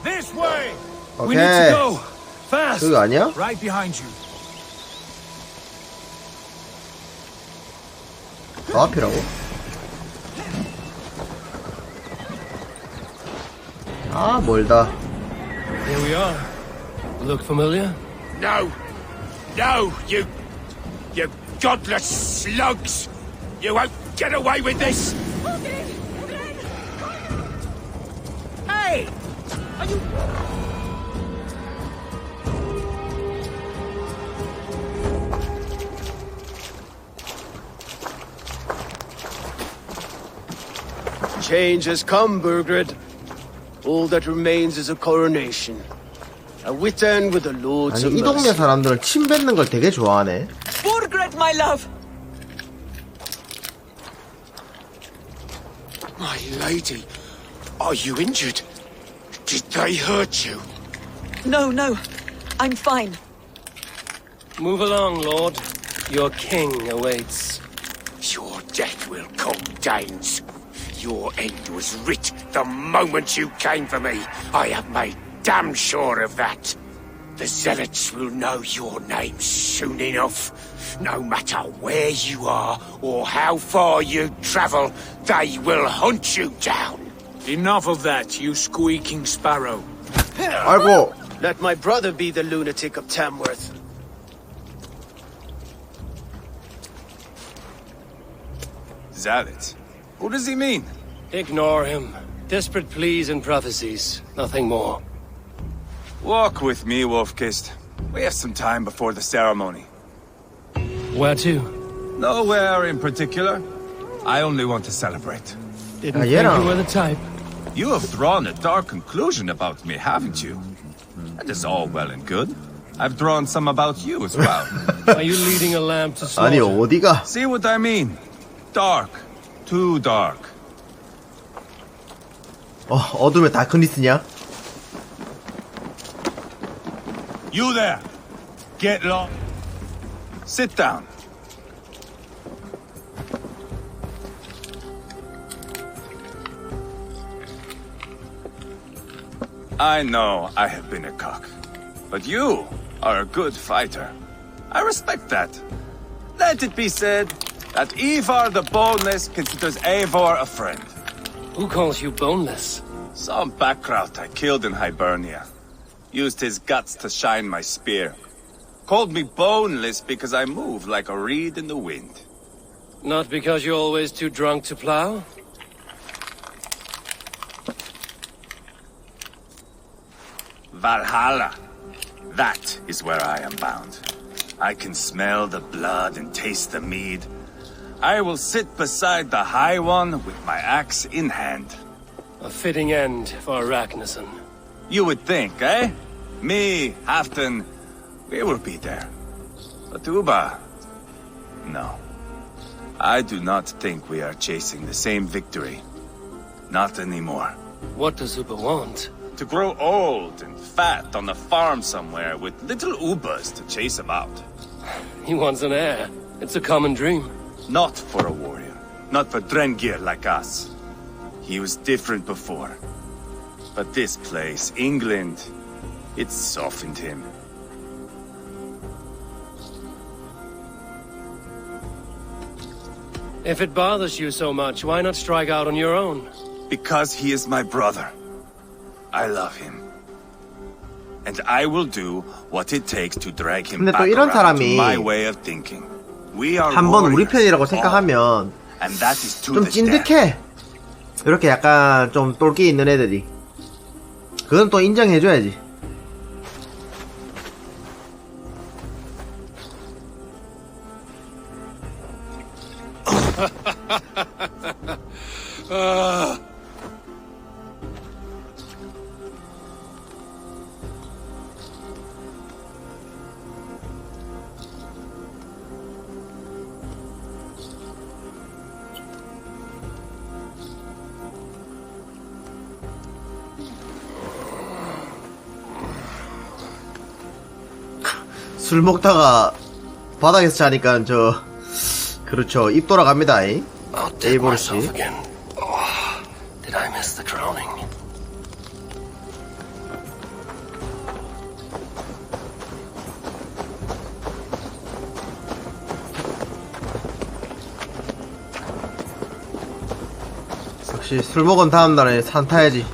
This way! We need to go. Fast. 그거 아니야? Right behind you. 저 앞이라고? 아 멀다. Here we are. Look familiar? No. No, you godless slugs. You won't get away with this. Hey! Are you... change has come, Burgred. All that remains is a coronation. A Witan with the Lords of 아니 이 동네 Mercia. 사람들은 침 뱉는 걸 되게 좋아하네. Burgred, my love! My lady, are you injured? Did they hurt you? No, no. I'm fine. Move along, Lord. Your king awaits. Your death will come, Danes. Your end was writ the moment you came for me. I have made damn sure of that. The Zealots will know your name soon enough. No matter where you are or how far you travel, they will hunt you down. Enough of that, you squeaking sparrow. 아이고. Let my brother be the lunatic of Tamworth. Zealots? Who does he mean? Ignore him. Desperate pleas and prophecies. Nothing more. Walk with me, Wolfkist. We have some time before the ceremony. Where to? Nowhere in particular. I only want to celebrate. Didn't think you were the type. You have drawn a dark conclusion about me, haven't you? That is all well and good. I've drawn some about you as well. Are you leading a lamb to slaughter? 아니 어디가? See what I mean? Dark. Too dark. 어둠의 다크니스냐? You there! Get lost. Sit down. I know I have been a cock, but you are a good fighter. I respect that. Let it be said that Ivar the Boneless considers Eivor a friend. Who calls you boneless? Some backrout I killed in Hibernia. Used his guts to shine my spear. Called me boneless because I move like a reed in the wind. Not because you're always too drunk to plow? Valhalla. That is where I am bound. I can smell the blood and taste the mead. I will sit beside the High One with my axe in hand. A fitting end for Ragnarsson. You would think, eh? Me, Halfdan, we will be there. But Uba... no. I do not think we are chasing the same victory. Not anymore. What does Uba want? To grow old and fat on a farm somewhere with little Ubas to chase him out. He wants an heir. It's a common dream. Not for a warrior. Not for Drengir like us. He was different before. But this place, England, it softened him. If it bothers you so much, why not strike out on your own? Because he is my brother. I love him. And I will do what it takes to drag him 근데 또 back 이런 around to 사람이 my way of thinking. We are 한번 우리 warriors, 편이라고 all. 생각하면 And that is to 좀 the death. 찐득해. 이렇게 약간 좀 똘끼 있는 애들이. 그건 또 인정해줘야지. 술 먹다가 바닥에서 자니까 그렇죠. 입 돌아갑니다. 에이보르 씨. Did I miss the crowning? 역시 술 먹은 다음 날에 산 타야지.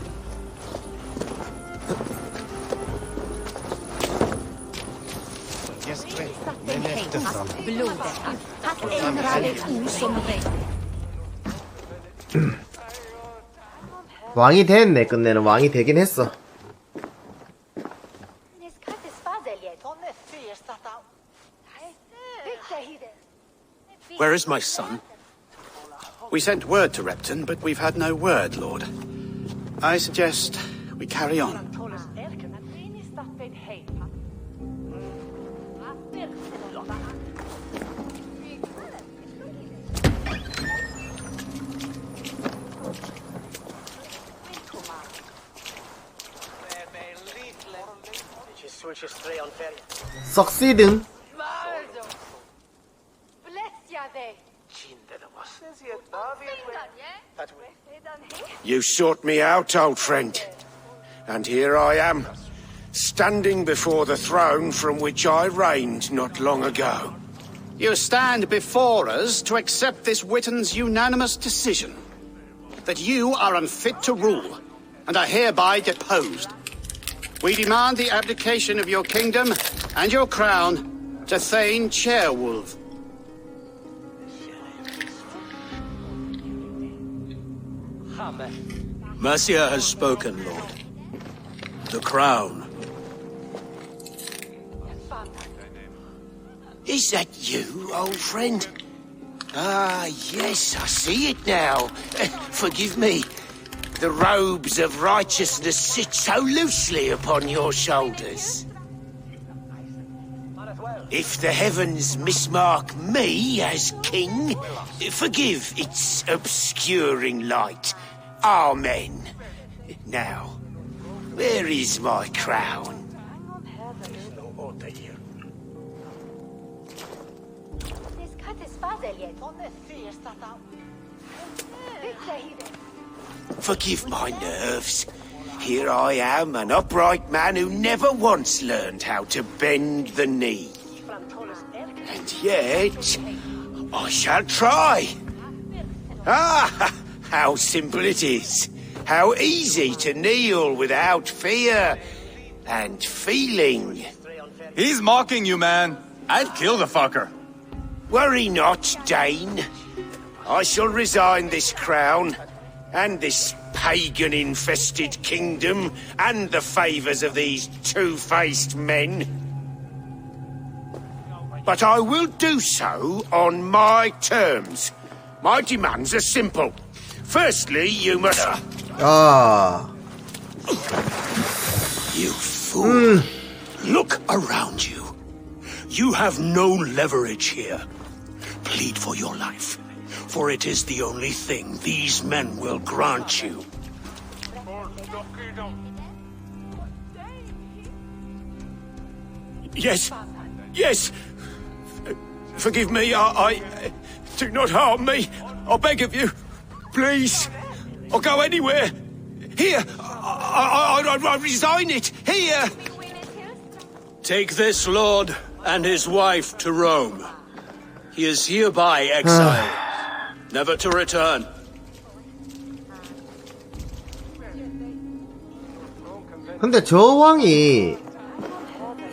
왕이 됐네. 끝내는 왕이 되긴 했어. Where is my son? We sent word to Repton, but we've had no word, Lord. I suggest we carry on. Succeeding. You sought me out, old friend. And here I am, standing before the throne from which I reigned not long ago. You stand before us to accept this Witten's unanimous decision. That you are unfit to rule, and are hereby deposed. We demand the abdication of your kingdom and your crown to Thane Ceolwulf. Mercia has spoken, Lord. The crown. Is that you, old friend? Ah, yes, I see it now. Forgive me. The robes of righteousness sit so loosely upon your shoulders. If the heavens mismark me as king, forgive its obscuring light. Amen. Now, where is my crown? Forgive my nerves. Here I am, an upright man who never once learned how to bend the knee. And yet, I shall try. Ah, how simple it is. How easy to kneel without fear and feeling. He's mocking you, man. I'd kill the fucker. Worry not, Dane. I shall resign this crown, and this pagan-infested kingdom, and the favours of these two-faced men. But I will do so on my terms. My demands are simple. Firstly, you must... You fool. Look around you. You have no leverage here. Plead for your life, for it is the only thing these men will grant you. Yes, yes. Forgive me, I do not harm me. I beg of you. Please. I'll go anywhere. Here. I resign it. Here. Take this lord and his wife to Rome. He is hereby exiled, never to return. 근데 저 왕이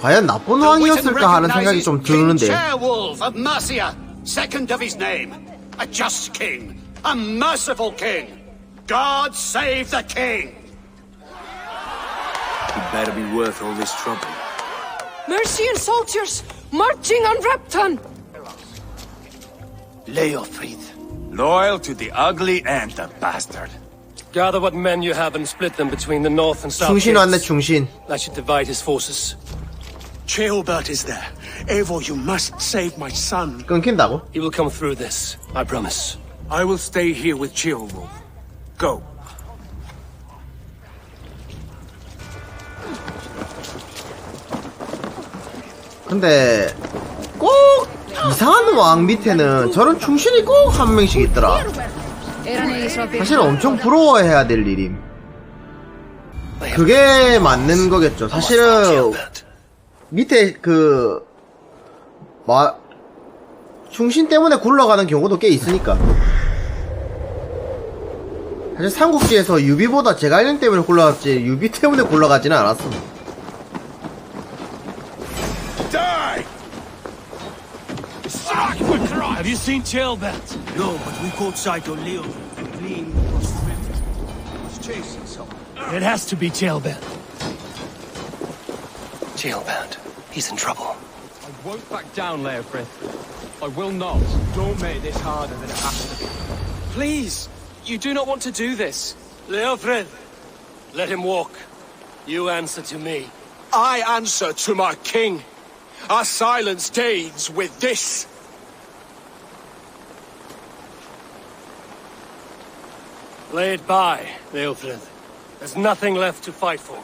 과연 나쁜 왕이었을까 하는 생각이 좀 드는데. Ceolwulf of Mercia, second of his name, a just king, a merciful king. God save the king. It better be worth all this trouble. Mercian soldiers marching on Repton. Leofrid. Loyal to the ugly and the bastard. Gather what men you have and split them between the north and south. 충신 왔네, 충신. I should divide his forces. Ceolbert is there. Eivor, you must save my son. 끊긴다고? He will come through this, I promise. I will stay here with Ceolwulf. Go. 근데 꼭 이상한 왕 밑에는 저런 충신이 꼭 한 명씩 있더라. 사실 엄청 부러워해야 될 일임. 그게 맞는 거겠죠. 사실은 밑에 충신 때문에 굴러가는 경우도 꽤 있으니까. 사실 삼국지에서 유비보다 제갈량 때문에 굴러갔지 유비 때문에 굴러가지는 않았어. Have you seen Ceolbert? No, but we caught sight of Leon fleeing across the river. He was chasing someone. It has to be Ceolbert. Ceolbert, he's in trouble. I won't back down, Leofrith. I will not. Don't make this harder than it has to be. Please, you do not want to do this. Leofred, let him walk. You answer to me. I answer to my king. I silence Danes with this. Lay it by, Leofred. There's nothing left to fight for.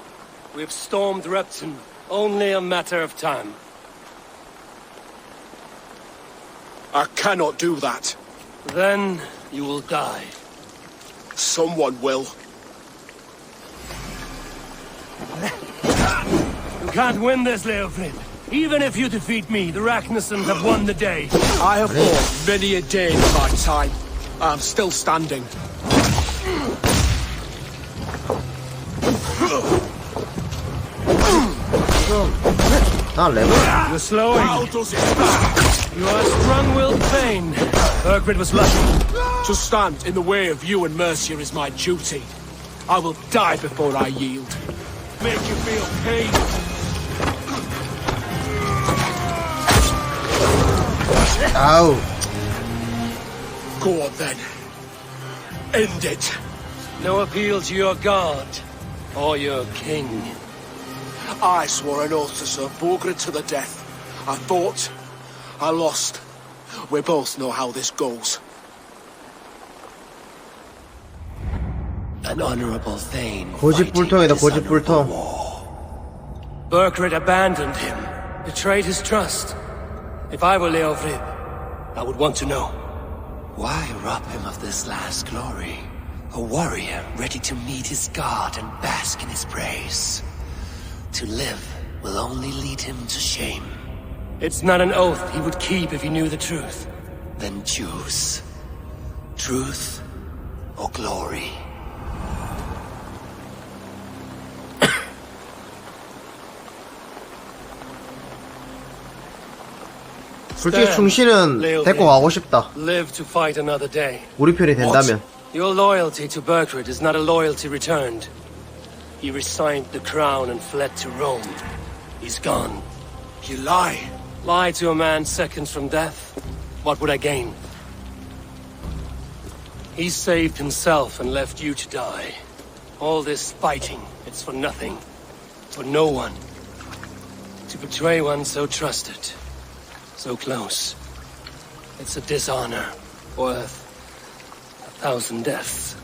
We've stormed Repton. Only a matter of time. I cannot do that. Then you will die. Someone will. You can't win this, Leofrid. Even if you defeat me, the Ragnarsons have won the day. I have fought many a day in my time. I'm still standing. You're slowing. You are a strong-willed Thane. Burgred was lucky. To stand in the way of you and Mercia is my duty. I will die before I yield. Make you feel pain. Ow. Go on then. End it. No appeal to your god or your king. I swore an oath to serve Burgred to the death. I fought. I lost. We both know how this goes. An honorable Thane. 고집불통이다, 고집불통. Burgred abandoned him, betrayed his trust. If I were Leofrid, I would want to know. Why rob him of this last glory? A warrior ready to meet his god and bask in his praise. To live will only lead him to shame. It's not an oath he would keep if he knew the truth. Then choose. Truth or glory. 솔직히 충신은 데리고 가고 싶다. Live to fight another day. 우리 편이 된다면. Your loyalty to Burgred is not a loyalty returned. He resigned the crown and fled to Rome. He's gone. You lie. Lie to a man seconds from death? What would I gain? He saved himself and left you to die. All this fighting, it's for nothing. For no one. To betray one so trusted. So close. It's a dishonor worth 1,000 deaths.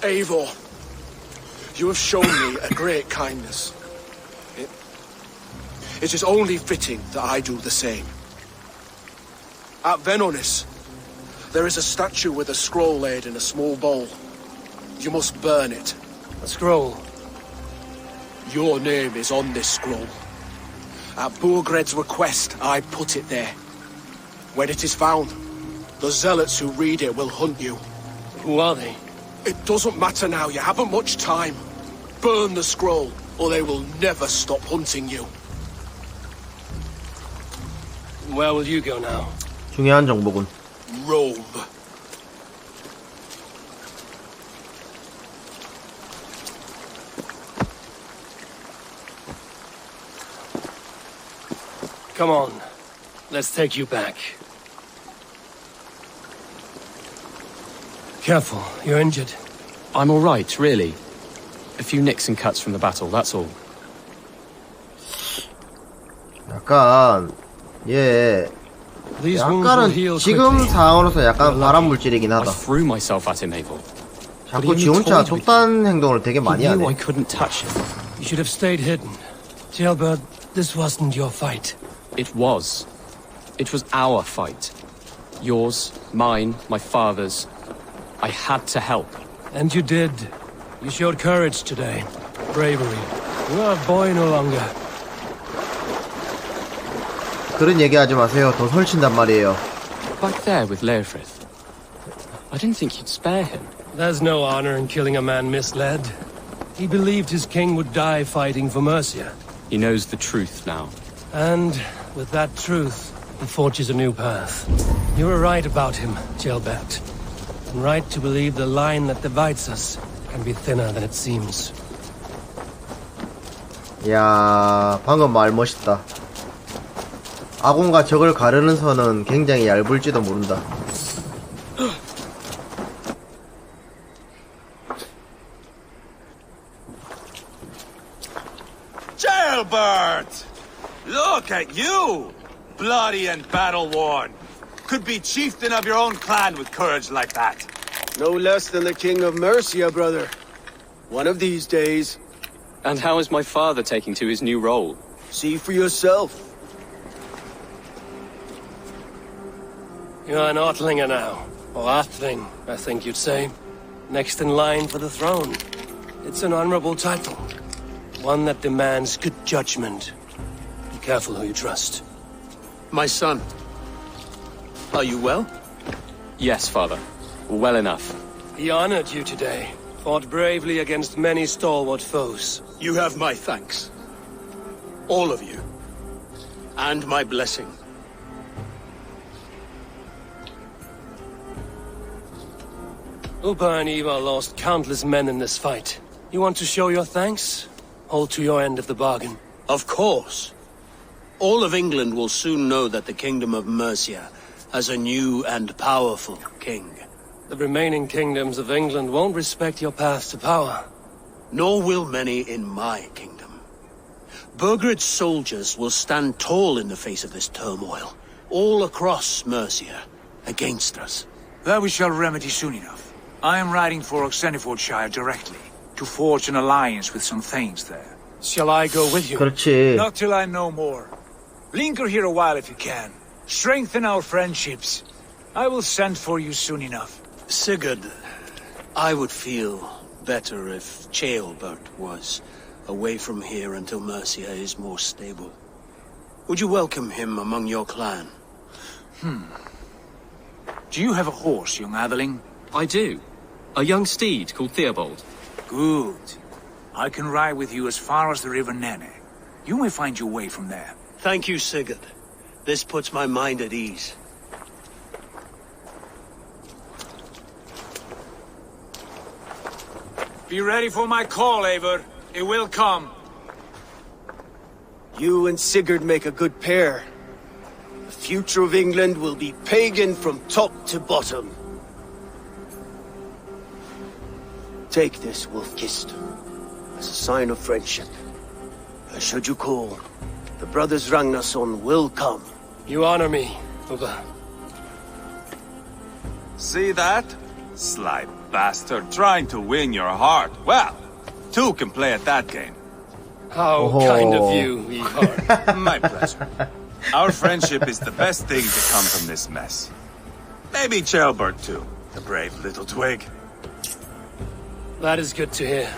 Eivor, you have shown me a great kindness. It is only fitting that I do the same. At Venonis, there is a statue with a scroll laid in a small bowl. You must burn it. A scroll? Your name is on this scroll. At Burgred's request, I put it there. When it is found, the zealots who read it will hunt you. Who are they? It doesn't matter now, you haven't much time. Burn the scroll, or they will never stop hunting you. Where will you go now? 중요한 정보군. Rome. Come on. Let's take you back. Careful, you're injured. I'm all right, really. A few nicks and cuts from the battle, that's all. 약간 약간은 지금 상황으로서 약간 발암 물질이긴 하다. I threw myself at him, Eivor. 자꾸 지 혼자 독단 행동을 되게 많이 하네. I couldn't touch him. You should have stayed hidden. Jailbird, this wasn't your fight. It was. It was our fight. Yours, mine, my father's. I had to help. And you did. You showed courage today. Bravery. You are a boy no longer. 그런 얘기하지 마세요. 더 설친단 말이에요. Back there with Leofrid. I didn't think you'd spare him. There's no honor in killing a man misled. He believed his king would die fighting for Mercia. He knows the truth now. And with that truth, he forges a new path. You were right about him, Jailbert. And right to believe the line that divides us can be thinner than it seems. 야, 방금 말 멋있다. 아군과 적을 가르는 선은 굉장히 얇을지도 모른다. Jailbird! Look at you! Bloody and battle-worn. Could be chieftain of your own clan with courage like that. No less than the King of Mercia, brother. One of these days. And how is my father taking to his new role? See for yourself. You're an Ortlinger now. Or Athling, I think you'd say. Next in line for the throne. It's an honorable title. One that demands good judgment. Be careful who you trust. My son. Are you well? Yes, father. Well enough. He honored you today. Fought bravely against many stalwart foes. You have my thanks. All of you. And my blessing. Upa and Eva lost countless men in this fight. You want to show your thanks? Hold to your end of the bargain. Of course. All of England will soon know that the Kingdom of Mercia has a new and powerful king. The remaining kingdoms of England won't respect your path to power. Nor will many in my kingdom. Burgred's soldiers will stand tall in the face of this turmoil, all across Mercia, against us. That we shall remedy soon enough. I am riding for Oxenfordshire directly, to forge an alliance with some thanes there. Shall I go with you? 그렇지. Not till I know more. Linger here a while if you can. Strengthen our friendships. I will send for you soon enough. Sigurd, I would feel better if Ceolbert was away from here until Mercia is more stable. Would you welcome him among your clan? Do you have a horse, young Atheling? I do. A young steed called Theobald. Good. I can ride with you as far as the River Nene. You may find your way from there. Thank you, Sigurd. This puts my mind at ease. Be ready for my call, Eivor. It will come. You and Sigurd make a good pair. The future of England will be pagan from top to bottom. Take this, Wolf-Kissed, as a sign of friendship. And should you call, the brothers Ragnarsson will come. You honor me, Uba. See that? Sly bastard, trying to win your heart. Well, two can play at that game. How kind of you, Ivar. My pleasure. Our friendship is the best thing to come from this mess. Maybe Ceolbert too, the brave little twig. That is good to hear.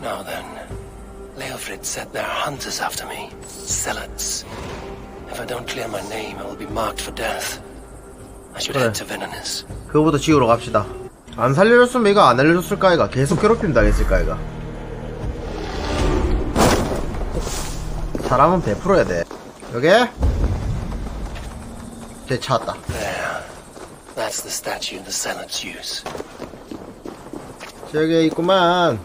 Now then, Leofrid said there are hunters after me. Zealots. If I don't clear my name, I will be marked for death. I should head to Villainous. 그거부터 지우러 갑시다. 안 살려줬으면 이거 안 알려줬을까 이가 계속 괴롭힘 당했을까 이가. 사람은 100%야 돼. 여기? 쟤 찾았다. There. That's the statue the Zealots use. 저기 있구만.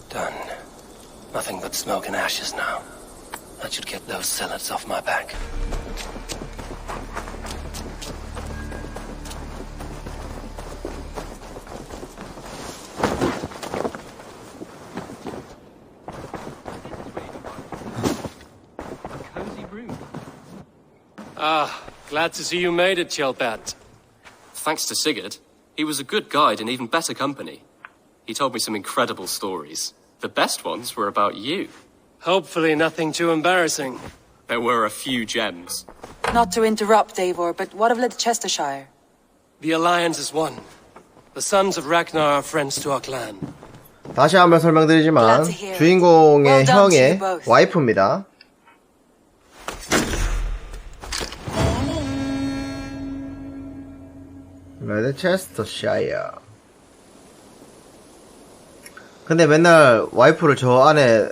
Done. Nothing but smoke and ashes now. That should get those zealots off my back. Ah, glad to see you made it, Ceolbert. Thanks to Sigurd. He was a good guide and even better company. He told me some incredible stories. The best ones were about you. Hopefully nothing too embarrassing. There were a few gems. Not to interrupt, Eivor, but what of Leicestershire? The alliance is one. The sons of Ragnar are friends to our clan. 다시 한번 설명드리지만 주인공의 형의 와이프입니다. 레드체스터샤이어. 근데 맨날 와이프를 저 안에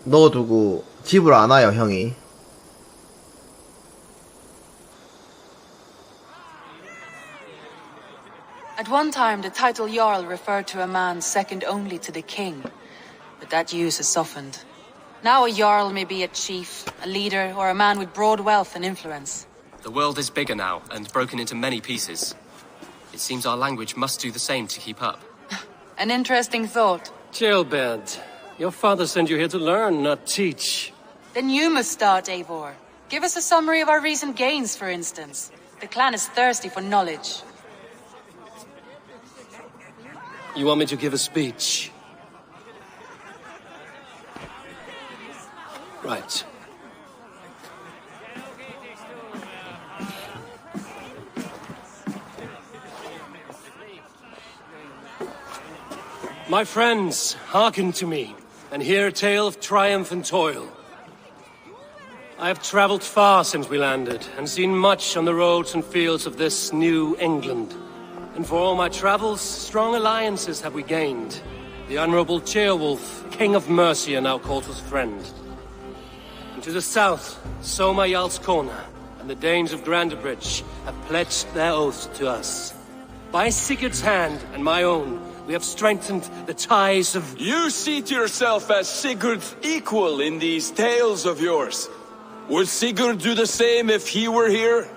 넣어두고 집으로 안 와요, 형이. At one time, the title Jarl referred to a man second only to the king, but that use has softened. Now a Jarl may be a chief, a leader, or a man with broad wealth and influence. The world is bigger now, and broken into many pieces. It seems our language must do the same to keep up. An interesting thought. Jailbird, your father sent you here to learn, not teach. Then you must start, Eivor. Give us a summary of our recent gains, for instance. The clan is thirsty for knowledge. You want me to give a speech? Right. My friends, hearken to me, and hear a tale of triumph and toil. I have traveled far since we landed, and seen much on the roads and fields of this new England. And for all my travels, strong alliances have we gained. The Honorable Ceolwulf, King of Mercia, now calls us friend. And to the south, Soma Jarl's Corner, and the Danes of Grandebridge have pledged their oaths to us. By Sigurd's hand and my own, we have strengthened the ties of... You seat yourself as Sigurd's equal in these tales of yours. Would Sigurd do the same if he were here?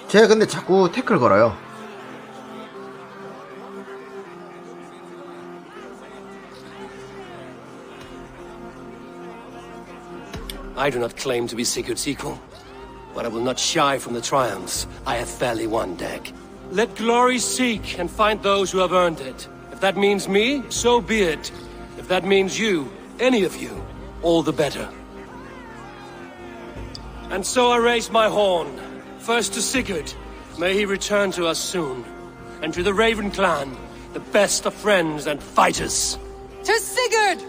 쟤 근데 자꾸 태클 걸어요. I do not claim to be Sigurd's equal, but I will not shy from the triumphs I have fairly won, Dag. Let glory seek and find those who have earned it. If that means me, so be it. If that means you, any of you, all the better. And so I raise my horn. First to Sigurd, may he return to us soon. And to the Raven clan, the best of friends and fighters. To Sigurd!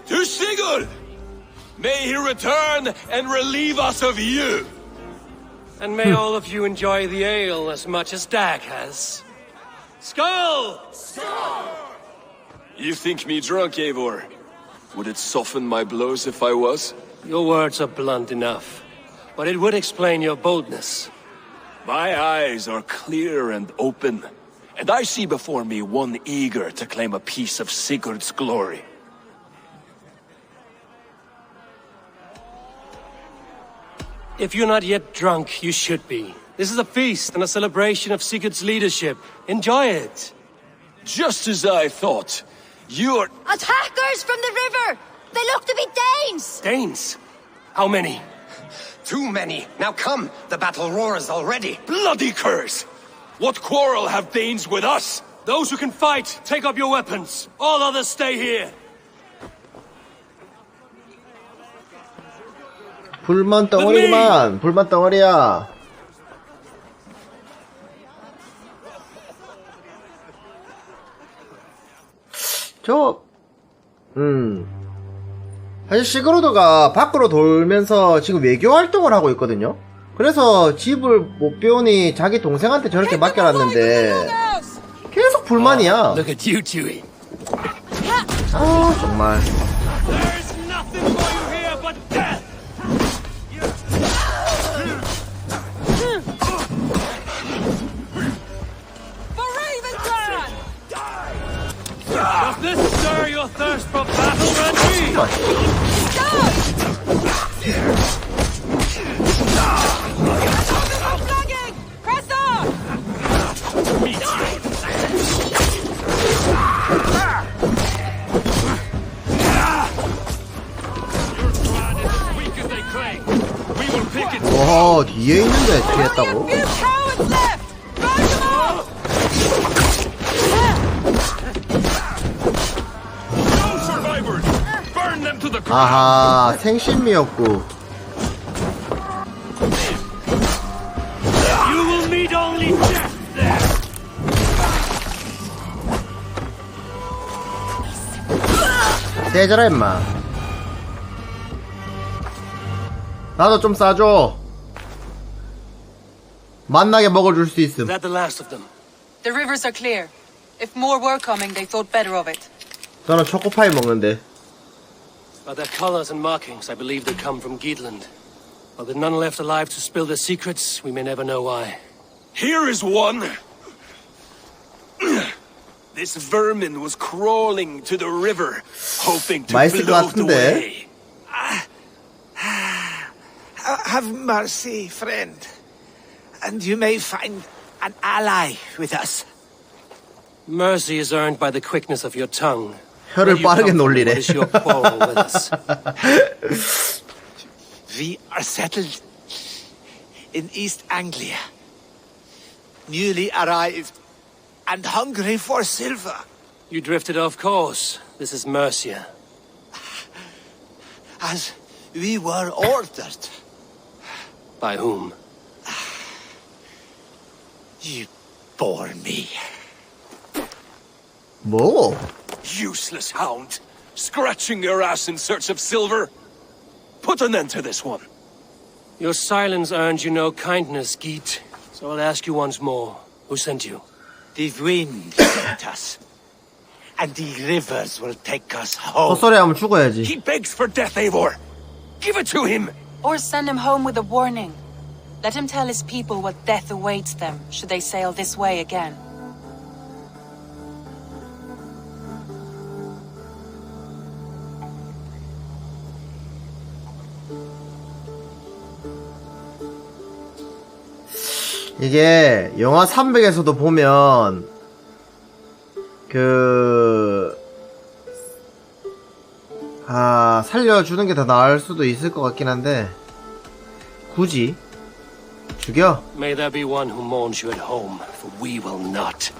To Sigurd! May he return and relieve us of you! And may all of you enjoy the ale as much as Dag has. Skull! Skull! You think me drunk, Eivor? Would it soften my blows if I was? Your words are blunt enough, but it would explain your boldness. My eyes are clear and open, and I see before me one eager to claim a piece of Sigurd's glory. If you're not yet drunk, you should be. This is a feast and a celebration of Sigurd's leadership. Enjoy it. Just as I thought. You're... Attackers from the river! They look to be Danes! Danes? How many? Too many. Now come, the battle roars already. Bloody curse! What quarrel have Danes with us? Those who can fight, take up your weapons. All others stay here. 불만 덩어리구만. 불만 덩어리야. 사실 시그루드가 밖으로 돌면서 지금 외교 활동을 하고 있거든요. 그래서 집을 못 배우니 자기 동생한테 저렇게 맡겨놨는데 계속 불만이야. Look at you, Chewie. 아 정말. Does this stir your thirst for battle, Randy? Press on! 와 뒤에 있는데 피했다고? 아하 생신미였고. You will meet only death there. 세져라 임마. 나도 좀 싸줘. 맛나게 먹어줄 수 있음. Is that the last of them? The rivers are clear. If more were coming, they thought better of it. 저는 초코파이 먹는데. By their colors and markings, I believe they come from Geatland. But with none left alive to spill their secrets, we may never know why. Here is one. This vermin was crawling to the river, hoping to 맛있을 것 float 같은데. away. Have mercy, friend. And you may find an ally with us. Mercy is earned by the quickness of your tongue. 혀를 빠르게 놀리래. What is your quarrel with us? We are settled in East Anglia. Newly arrived and hungry for silver. You drifted off course. This is Mercia. As we were ordered. By whom? You bore me. 뭐? Useless hound. Scratching your ass in search of silver. Put an end to this one. Your silence earned you no kindness, Geet. So I'll ask you once more. Who sent you? The wind sent us. And the rivers will take us home. 헛소리 하면 죽어야지. He begs for death, Eivor. Give it to him. Or send him home with a warning. Let him tell his people what death awaits them should they sail this way again. 이게 영화 300에서도 보면 살려주는 게 더 나을 수도 있을 것 같긴 한데 굳이 죽여. May there be one who mourns you at home, for we will not.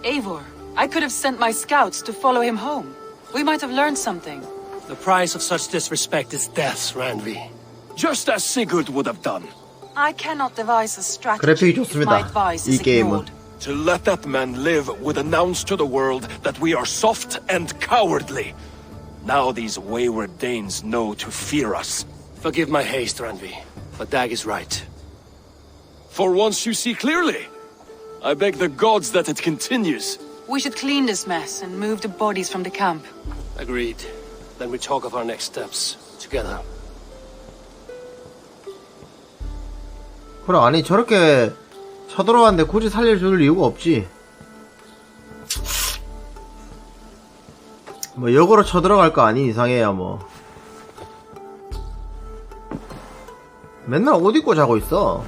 Eivor, I could have sent my scouts to follow him home. We might have learned something. The price of such disrespect is death, Randvi. Just as Sigurd would have done. I cannot devise a strategy 그래픽이 if my 좋습니다. advice 이 is 게임은. ignored. To let that man live would announce to the world that we are soft and cowardly. Now these wayward Danes know to fear us. Forgive my haste, Randvi, but Dag is right. For once you see clearly. I beg the gods that it continues. We should clean this mess and move the bodies from the camp. Agreed. Then we talk of our next steps, together. 그래, 아니 저렇게 쳐들어왔는데 굳이 살려줄 이유가 없지. 뭐 역으로 쳐들어갈 거 아닌 이상해야 뭐. 맨날 옷 입고 자고 있어.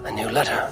A new letter.